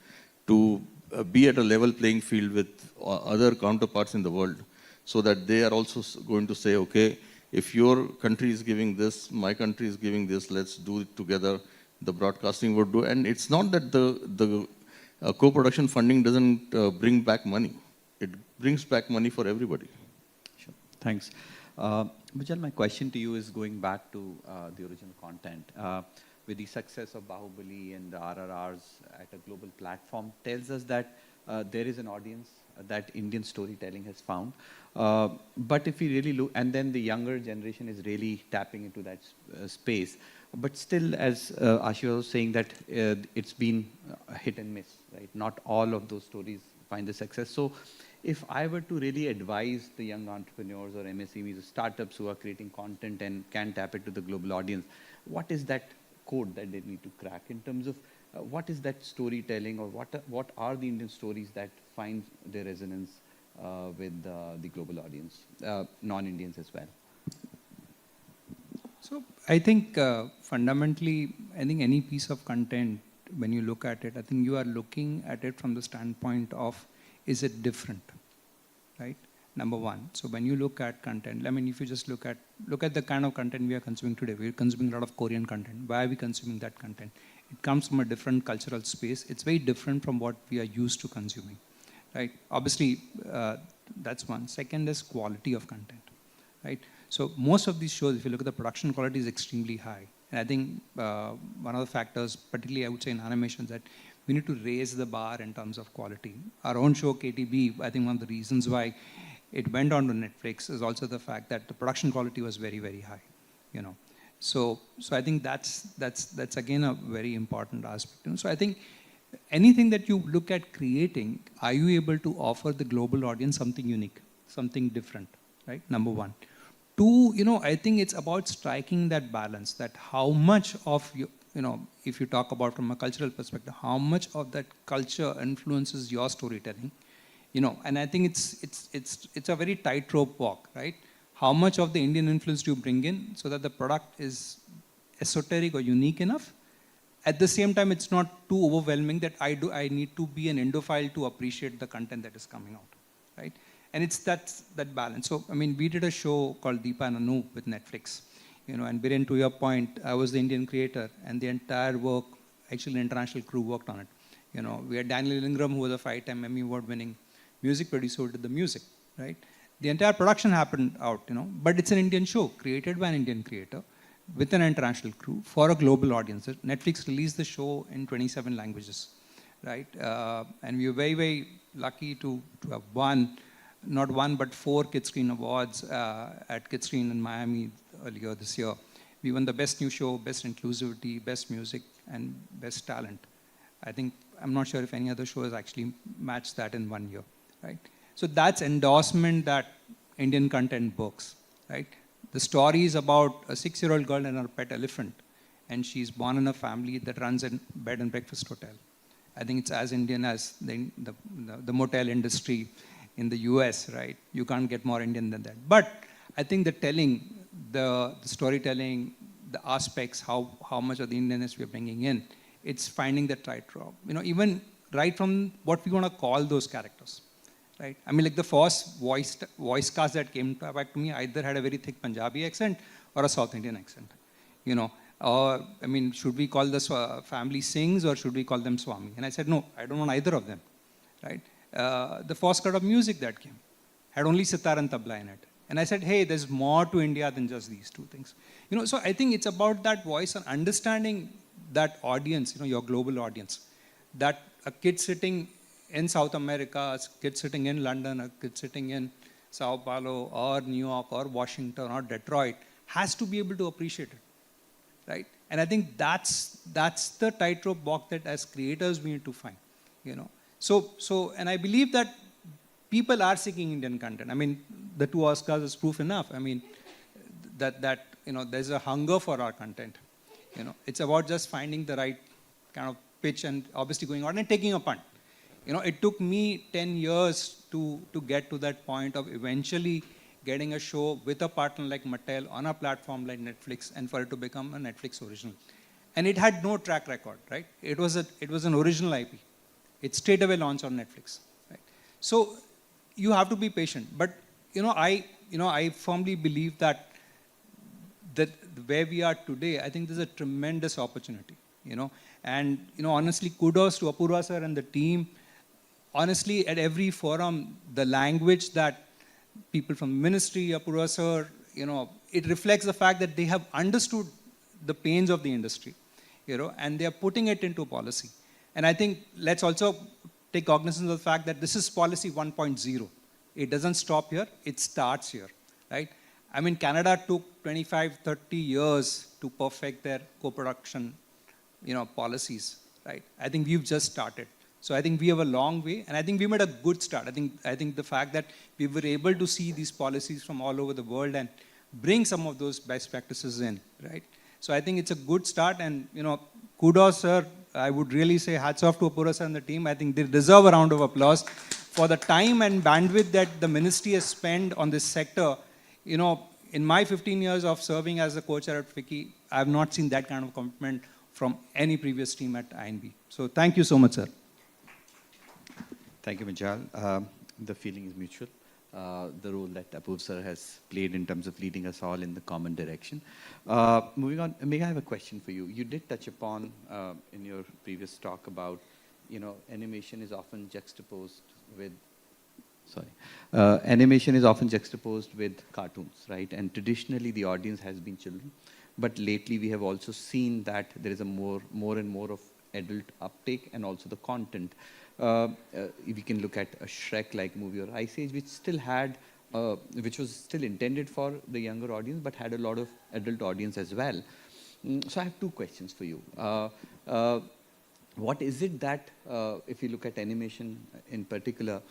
to be at a level playing field with other counterparts in the world, so that they are also going to say, okay, if your country is giving this, my country is giving this, let's do it together. The broadcasting would do. And it's not that the co-production funding doesn't bring back money. It brings back money for everybody. Sure. Thanks. Vijay, my question to you is going back to the original content. With the success of Bahubali and the RRRs at a global platform, tells us that there is an audience that Indian storytelling has found. But if we really look, and then the younger generation is really tapping into that space. But still, as Ashu was saying, that it's been hit and miss, right? Not all of those stories find the success. So if I were to really advise the young entrepreneurs or MSMEs or startups who are creating content and can tap it to the global audience, what is that code that they need to crack in terms of what is that storytelling, or what are the Indian stories that find their resonance with the global audience, non-Indians as well? So I think fundamentally, I think any piece of content, when you look at it, I think you are looking at it from the standpoint of, is it different, right? Number one. So when you look at content, I mean, if you just look at the kind of content we are consuming today, we're consuming a lot of Korean content. Why are we consuming that content? It comes from a different cultural space. It's very different from what we are used to consuming, right? Obviously, that's one. Second is quality of content, right? So most of these shows, if you look at the production quality, is extremely high. And I think one of the factors, particularly I would say in animation, is that we need to raise the bar in terms of quality. Our own show, KTB, I think one of the reasons why it went on to Netflix is also the fact that the production quality was very, very high. You know, so I think that's again a very important aspect. You know? So I think anything that you look at creating, are you able to offer the global audience something unique, something different, right? Number one. Two, you know, I think it's about striking that balance, that how much of you know, if you talk about from a cultural perspective, how much of that culture influences your storytelling, you know, and I think it's a very tightrope walk, right? How much of the Indian influence do you bring in so that the product is esoteric or unique enough? At the same time, it's not too overwhelming that I need to be an Indophile to appreciate the content that is coming out, right? And it's that balance. So, I mean, we did a show called Deepa and Anu with Netflix, you know, and Biren, to your point, I was the Indian creator, and the entire work, actually the international crew worked on it. You know, we had Daniel Ingram, who was a 5-time Emmy Award-winning music producer, who did the music, right? The entire production happened out, you know, but it's an Indian show created by an Indian creator with an international crew for a global audience. Netflix released the show in 27 languages, right? And we were very, very lucky to have won, not one, but 4 Kidscreen Awards at Kidscreen in Miami earlier this year. We won the Best New Show, Best Inclusivity, Best Music, and Best Talent. I think, I'm not sure if any other show has actually matched that in 1 year, right? So that's endorsement that Indian content works, right? The story is about a 6-year-old girl and her pet elephant, and she's born in a family that runs a bed and breakfast hotel. I think it's as Indian as the motel industry in the US, right? You can't get more Indian than that. But I think the telling, the storytelling, the aspects, how much of the Indianness we're bringing in, it's finding the tightrope. You know, even right from what we want to call those characters, right? I mean, like the first voice cast that came back to me either had a very thick Punjabi accent or a South Indian accent, you know. Or, I mean, should we call this family Singhs or should we call them Swami? And I said, no, I don't want either of them, right? The first cut of music that came had only sitar and tabla in it. And I said, hey, there's more to India than just these 2 things. You know, so I think it's about that voice and understanding that audience, you know, your global audience. That a kid sitting in South America, a kid sitting in London, a kid sitting in Sao Paulo or New York or Washington or Detroit has to be able to appreciate it, right? And I think that's the tightrope walk that as creators we need to find, you know. So, and I believe that people are seeking Indian content. I mean, the 2 Oscars is proof enough. I mean, that you know, there's a hunger for our content. You know, it's about just finding the right kind of pitch and obviously going out and taking a punt. You know, it took me 10 years to get to that point of eventually getting a show with a partner like Mattel on a platform like Netflix and for it to become a Netflix original. And it had no track record, right? It was an original IP. It straight away launched on Netflix, right? So you have to be patient. But you know, I firmly believe that where we are today, I think there's a tremendous opportunity, you know. And you know, honestly, kudos to Apurva sir and the team. Honestly, at every forum, the language that people from the ministry, Apurva sir, you know, it reflects the fact that they have understood the pains of the industry, you know, and they are putting it into policy. And I think let's also take cognizance of the fact that this is policy 1.0. It doesn't stop here, it starts here, right? I mean, Canada took 25, 30 years to perfect their co-production, you know, policies, right? I think we've just started. So I think we have a long way, and I think we made a good start. I think the fact that we were able to see these policies from all over the world and bring some of those best practices in, right? So I think it's a good start, and you know, kudos, sir. I would really say hats off to Apurva sir and the team. I think they deserve a round of applause for the time and bandwidth that the ministry has spent on this sector. You know, in my 15 years of serving as a co-chair at FICCI, I have not seen that kind of commitment from any previous team at INB. So thank you so much, sir. Thank you, Majal. The feeling is mutual. The role that Apurva sir has played in terms of leading us all in the common direction. Moving on, Megha, I have a question for you. You did touch upon in your previous talk about, you know, animation is often juxtaposed with sorry. Animation is often juxtaposed with cartoons, right? And traditionally the audience has been children. But lately we have also seen that there is a more and more of adult uptake and also the content. We can look at a Shrek-like movie or Ice Age, which still had, which was still intended for the younger audience, but had a lot of adult audience as well. So I have two questions for you. What is it that, if you look at animation in particular,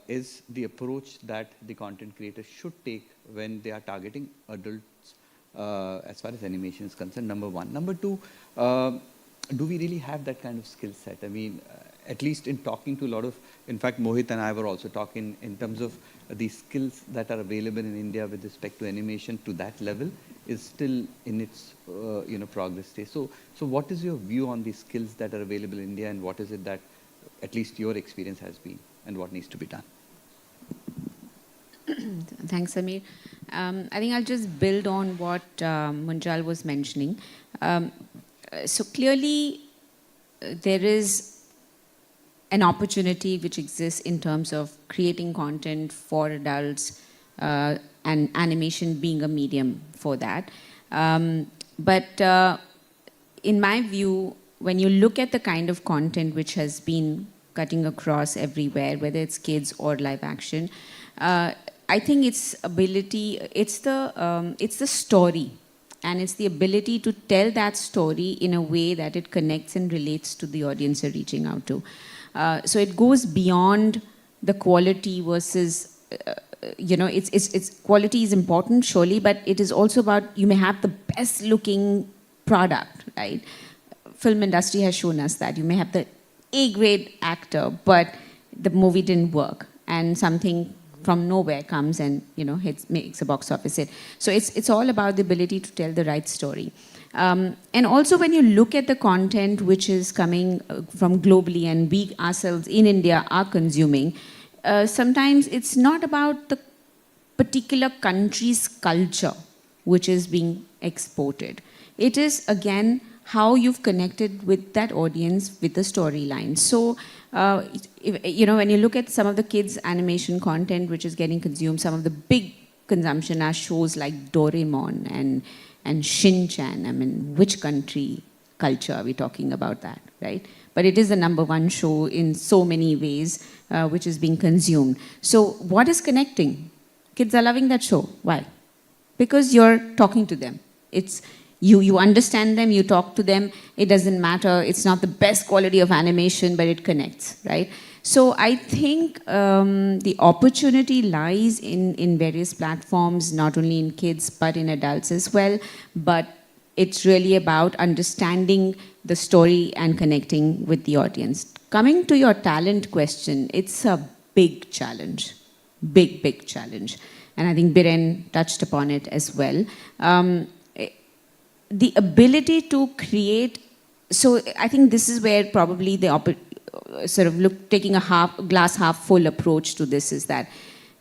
is the approach that the content creators should take when they are targeting adults as far as animation is concerned, number one. Number two, do we really have that kind of skill set? I mean, at least in talking to a lot of, in fact, Mohit and I were also talking in terms of the skills that are available in India with respect to animation to that level is still in its progress stage. So what is your view on the skills that are available in India, and what is it that at least your experience has been, and what needs to be done? Thanks, Amir. I think I'll just build on what Munjal was mentioning. So clearly, there is an opportunity which exists in terms of creating content for adults and animation being a medium for that. But in my view, when you look at the kind of content which has been cutting across everywhere, whether it's kids or live action, I think its ability, it's the story, and it's the ability to tell that story in a way that it connects and relates to the audience you're reaching out to. So it goes beyond the quality versus, it's quality is important, surely, but it is also about, you may have the best looking product, right? Film industry has shown us that. You may have the A-grade actor, but the movie didn't work, and something from nowhere comes and makes a box office hit. So it's all about the ability to tell the right story. And also when you look at the content which is coming from globally and we ourselves in India are consuming, sometimes it's not about the particular country's culture which is being exported. It is, again, how you've connected with that audience with the storyline. So, when you look at some of the kids' animation content which is getting consumed, some of the big consumption are shows like Doraemon and Shin-chan. I mean, which country culture are we talking about that, right? But it is the #1 show in so many ways which is being consumed. So what is connecting? Kids are loving that show. Why? Because you're talking to them. It's you understand them, you talk to them, it doesn't matter, it's not the best quality of animation, but it connects, right? So I think the opportunity lies in various platforms, not only in kids, but in adults as well. But it's really about understanding the story and connecting with the audience. Coming to your talent question, it's a big challenge, big challenge. And I think Biren touched upon it as well. The ability to create, so I think this is where probably the taking a glass half full approach to this is that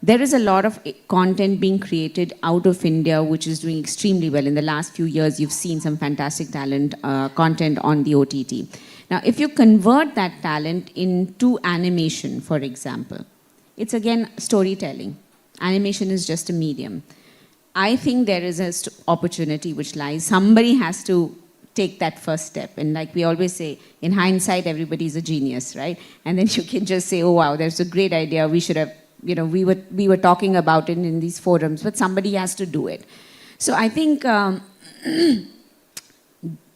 there is a lot of content being created out of India which is doing extremely well. In the last few years, you've seen some fantastic talent content on the OTT. Now, if you convert that talent into animation, for example, it's again storytelling. Animation is just a medium. I think there is an opportunity which lies. Somebody has to take that first step. And like we always say, in hindsight, everybody's a genius, right? And then you can just say, oh, wow, there's a great idea. We should have, we were talking about it in these forums, but somebody has to do it. So I think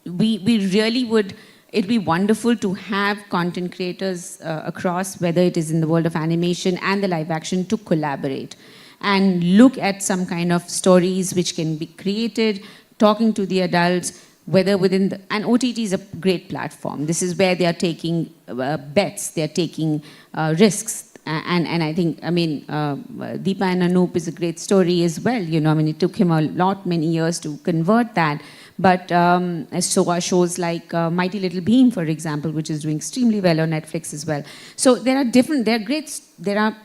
we really would, it'd be wonderful to have content creators across, whether it is in the world of animation and the live action, to collaborate and look at some kind of stories which can be created, talking to the adults, whether within the, and OTT is a great platform. This is where they are taking bets, they are taking risks. And I think, Deepa and Anoop is a great story as well. It took him many years to convert that. But so are shows like Mighty Little Bean, for example, which is doing extremely well on Netflix as well. So there are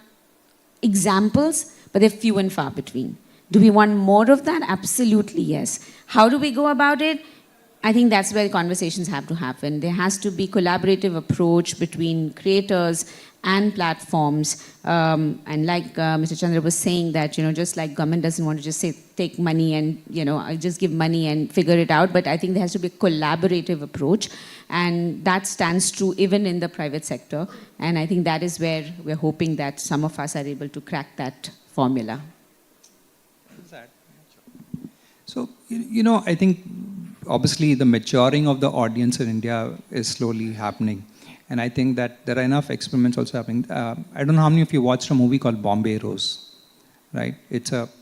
examples, but they're few and far between. Do we want more of that? Absolutely, yes. How do we go about it? I think that's where conversations have to happen. There has to be collaborative approach between creators and platforms. And like Mr. Chandra was saying that, just like government doesn't want to just say, take money and, I just give money and figure it out, but I think there has to be a collaborative approach. And that stands true even in the private sector. And I think that is where we're hoping that some of us are able to crack that formula. So, I think obviously the maturing of the audience in India is slowly happening. And I think that there are enough experiments also happening. I don't know how many of you watched a movie called Bombay Rose, right?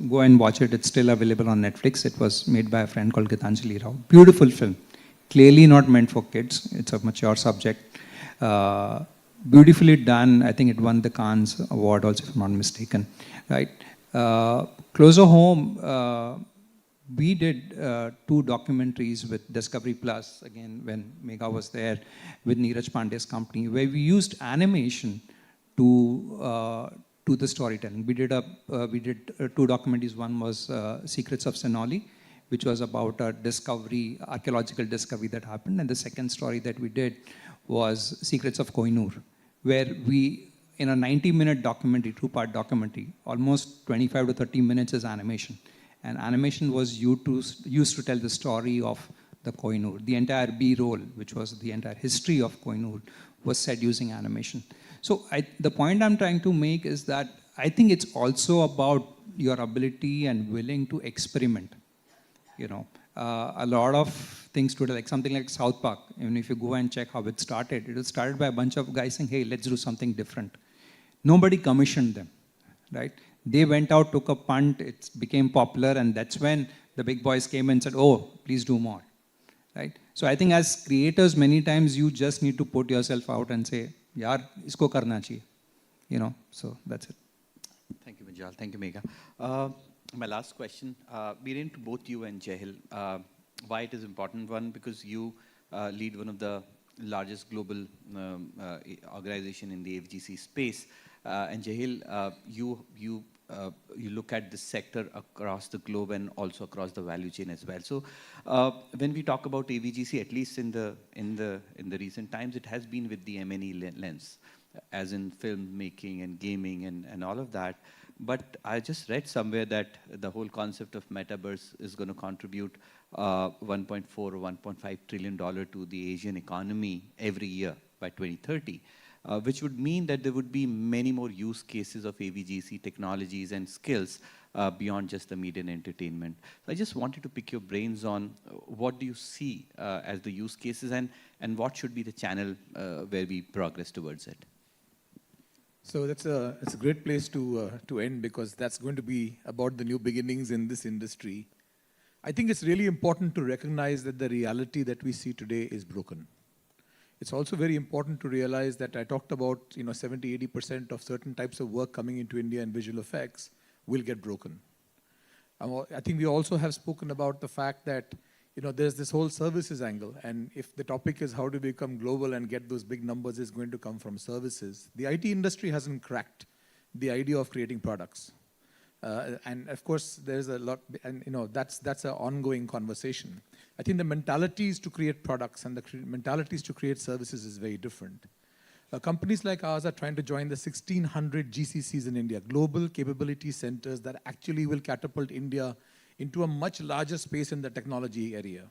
Go and watch it. It's still available on Netflix. It was made by a friend called Gitanjali Rao. Beautiful film. Clearly not meant for kids. It's a mature subject. Beautifully done. I think it won the Cannes Award also, if I'm not mistaken, right? Closer home, we did 2 documentaries with Discovery Plus, again, when Megha was there, with Neeraj Pandey's company, where we used animation to the storytelling. We did 2 documentaries. One was Secrets of Senoli, which was about a archaeological discovery that happened. And the second story that we did was Secrets of Kohinoor, where we, in a 90-minute documentary, 2-part documentary, almost 25 to 30 minutes is animation. And animation was used to tell the story of the Kohinoor. The entire B-roll, which was the entire history of Kohinoor, was said using animation. So the point I'm trying to make is that I think it's also about your ability and willing to experiment. A lot of things today, like something like South Park, even if you go and check how it was started by a bunch of guys saying, hey, let's do something different. Nobody commissioned them, right? They went out, took a punt, it became popular, and that's when the big boys came and said, oh, please do more, right? So I think as creators, many times you just need to put yourself out and say, yaar, isko karna chahiye. So that's it. Thank you, Majal. Thank you, Megha. My last question, Biren, to both you and Jahil, why it is important? One, because you lead one of the largest global organization in the AVGC space. And Jahil, you look at this sector across the globe and also across the value chain as well. So when we talk about AVGC, at least in the recent times, it has been with the M&E lens, as in filmmaking and gaming and all of that. But I just read somewhere that the whole concept of metaverse is going to contribute 1.4 or 1.5 trillion dollar to the Asian economy every year by 2030. Which would mean that there would be many more use cases of AVGC technologies and skills beyond just the media and entertainment. So I just wanted to pick your brains on what do you see as the use cases and what should be the channel where we progress towards it? So it's a great place to end, because that's going to be about the new beginnings in this industry. I think it's really important to recognize that the reality that we see today is broken. It's also very important to realize that I talked about 70–80% of certain types of work coming into India in visual effects will get broken. I think we also have spoken about the fact that there's this whole services angle, and if the topic is how to become global and get those big numbers is going to come from services. The IT industry hasn't cracked the idea of creating products. And of course, there's a lot, and that's an ongoing conversation. I think the mentalities to create products and the mentalities to create services is very different. Companies like ours are trying to join the 1,600 GCCs in India, global capability centers that actually will catapult India into a much larger space in the technology area.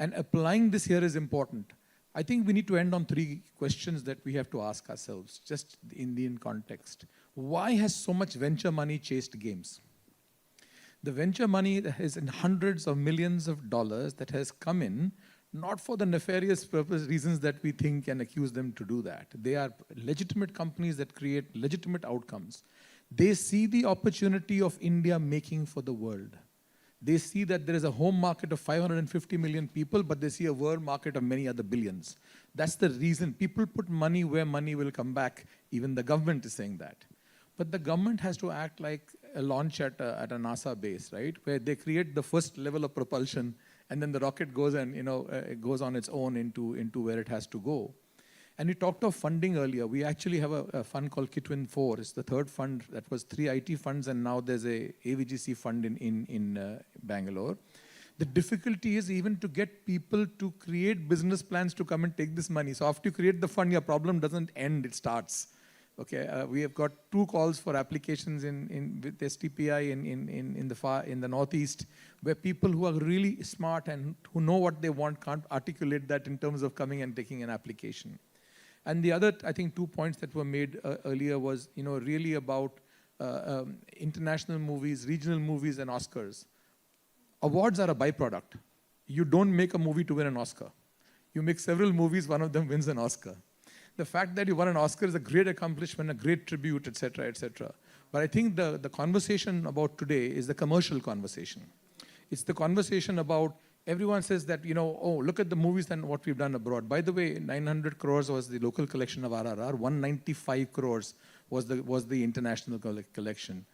And applying this here is important. I think we need to end on 3 questions that we have to ask ourselves, just the Indian context. Why has so much venture money chased games? The venture money is in hundreds of millions of dollars that has come in, not for the nefarious reasons that we think and accuse them to do that. They are legitimate companies that create legitimate outcomes. They see the opportunity of India making for the world. They see that there is a home market of 550 million people, but they see a world market of many other billions. That's the reason people put money where money will come back. Even the government is saying that. But the government has to act like a launch at a NASA base, right? Where they create the first level of propulsion, and then the rocket goes and it goes on its own into where it has to go. And we talked of funding earlier. We actually have a fund called Kitwin 4. It's the 3rd fund. That was 3 IT funds, and now there's a AVGC fund in Bangalore. The difficulty is even to get people to create business plans to come and take this money. So after you create the fund, your problem doesn't end, it starts. Okay, we have got 2 calls for applications with STPI in the Northeast, where people who are really smart and who know what they want can't articulate that in terms of coming and taking an application. And the other, I think, 2 points that were made earlier was, really about international movies, regional movies, and Oscars. Awards are a byproduct. You don't make a movie to win an Oscar. You make several movies, one of them wins an Oscar. The fact that you won an Oscar is a great accomplishment, a great tribute, etc., etc. But I think the conversation about today is the commercial conversation. It's the conversation about, everyone says that, oh, look at the movies and what we've done abroad. By the way, 900 crores was the local collection of RRR, 195 crores was the international collection.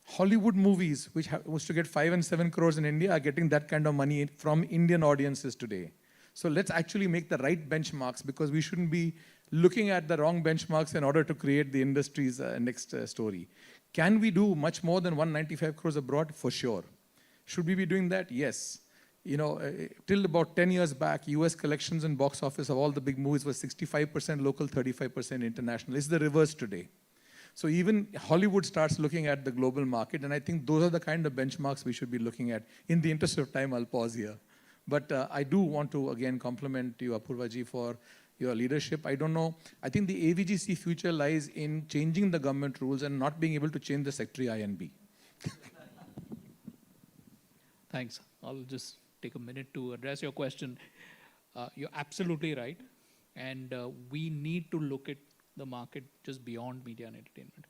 Hollywood movies, which was to get 5 and 7 crores in India, are getting that kind of money from Indian audiences today. So let's actually make the right benchmarks, because we shouldn't be looking at the wrong benchmarks in order to create the industry's next story. Can we do much more than 195 crores abroad? For sure. Should we be doing that? Yes. Till about 10 years back, US collections and box office of all the big movies was 65% local, 35% international. It's the reverse today. So even Hollywood starts looking at the global market, and I think those are the kind of benchmarks we should be looking at. In the interest of time, I'll pause here. But I do want to, again, compliment you, Apurva ji, for your leadership. I don't know. I think the AVGC future lies in changing the government rules and not being able to change the Secretary INB. Thanks. I'll just take a minute to address your question. You're absolutely right. And we need to look at the market just beyond media and entertainment.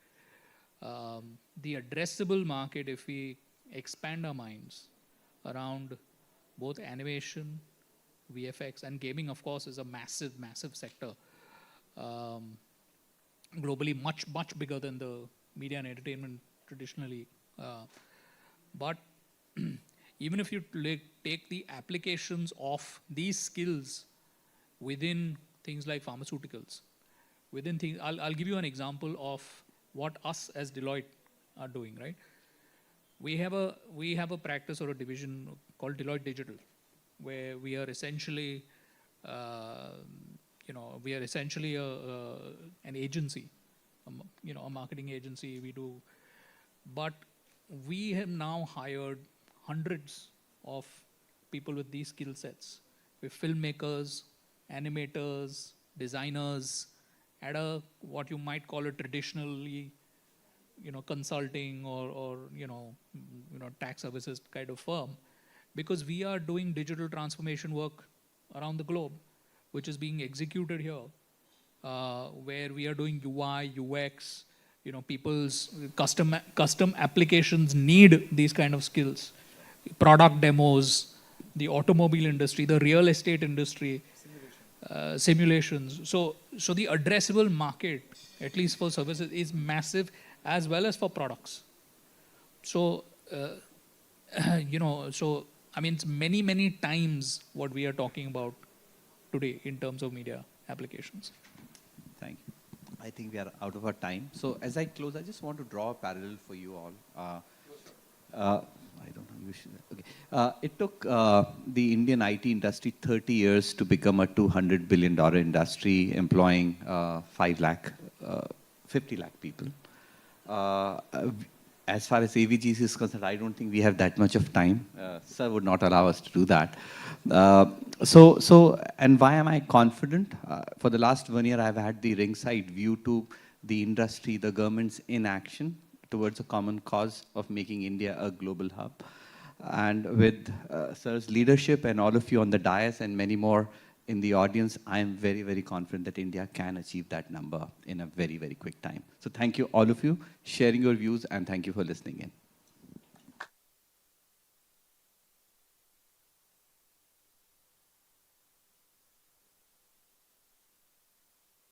The addressable market, if we expand our minds around both animation, VFX, and gaming, of course, is a massive, massive sector. Globally, much, much bigger than the media and entertainment traditionally. But even if you take the applications of these skills within things like pharmaceuticals, I'll give you an example of what us as Deloitte are doing, right? We have a practice or a division called Deloitte Digital, where we are essentially, an agency, a marketing agency. But we have now hired hundreds of people with these skill sets. We're filmmakers, animators, designers, at what you might call a traditionally, consulting or tax services kind of firm, because we are doing digital transformation work around the globe, which is being executed here, where we are doing UI, UX, people's custom applications need these kind of skills. Product demos, the automobile industry, the real estate industry, simulations. So the addressable market, at least for services, is massive, as well as for products. So, it's many, many times what we are talking about today in terms of media applications. Thank you. I think we are out of our time. So as I close, I just want to draw a parallel for you all. I don't know. You should. Okay. It took the Indian IT industry 30 years to become a $200 billion industry, employing 50 lakh people. As far as AVGC is concerned, I don't think we have that much of time. Sir would not allow us to do that. And why am I confident? For the last 1 year, I've had the ringside view to the industry, the government's inaction towards a common cause of making India a global hub. And with Sir's leadership and all of you on the dais and many more in the audience, I am very, very confident that India can achieve that number in a very, very quick time. So thank you, all of you, sharing your views, and thank you for listening in.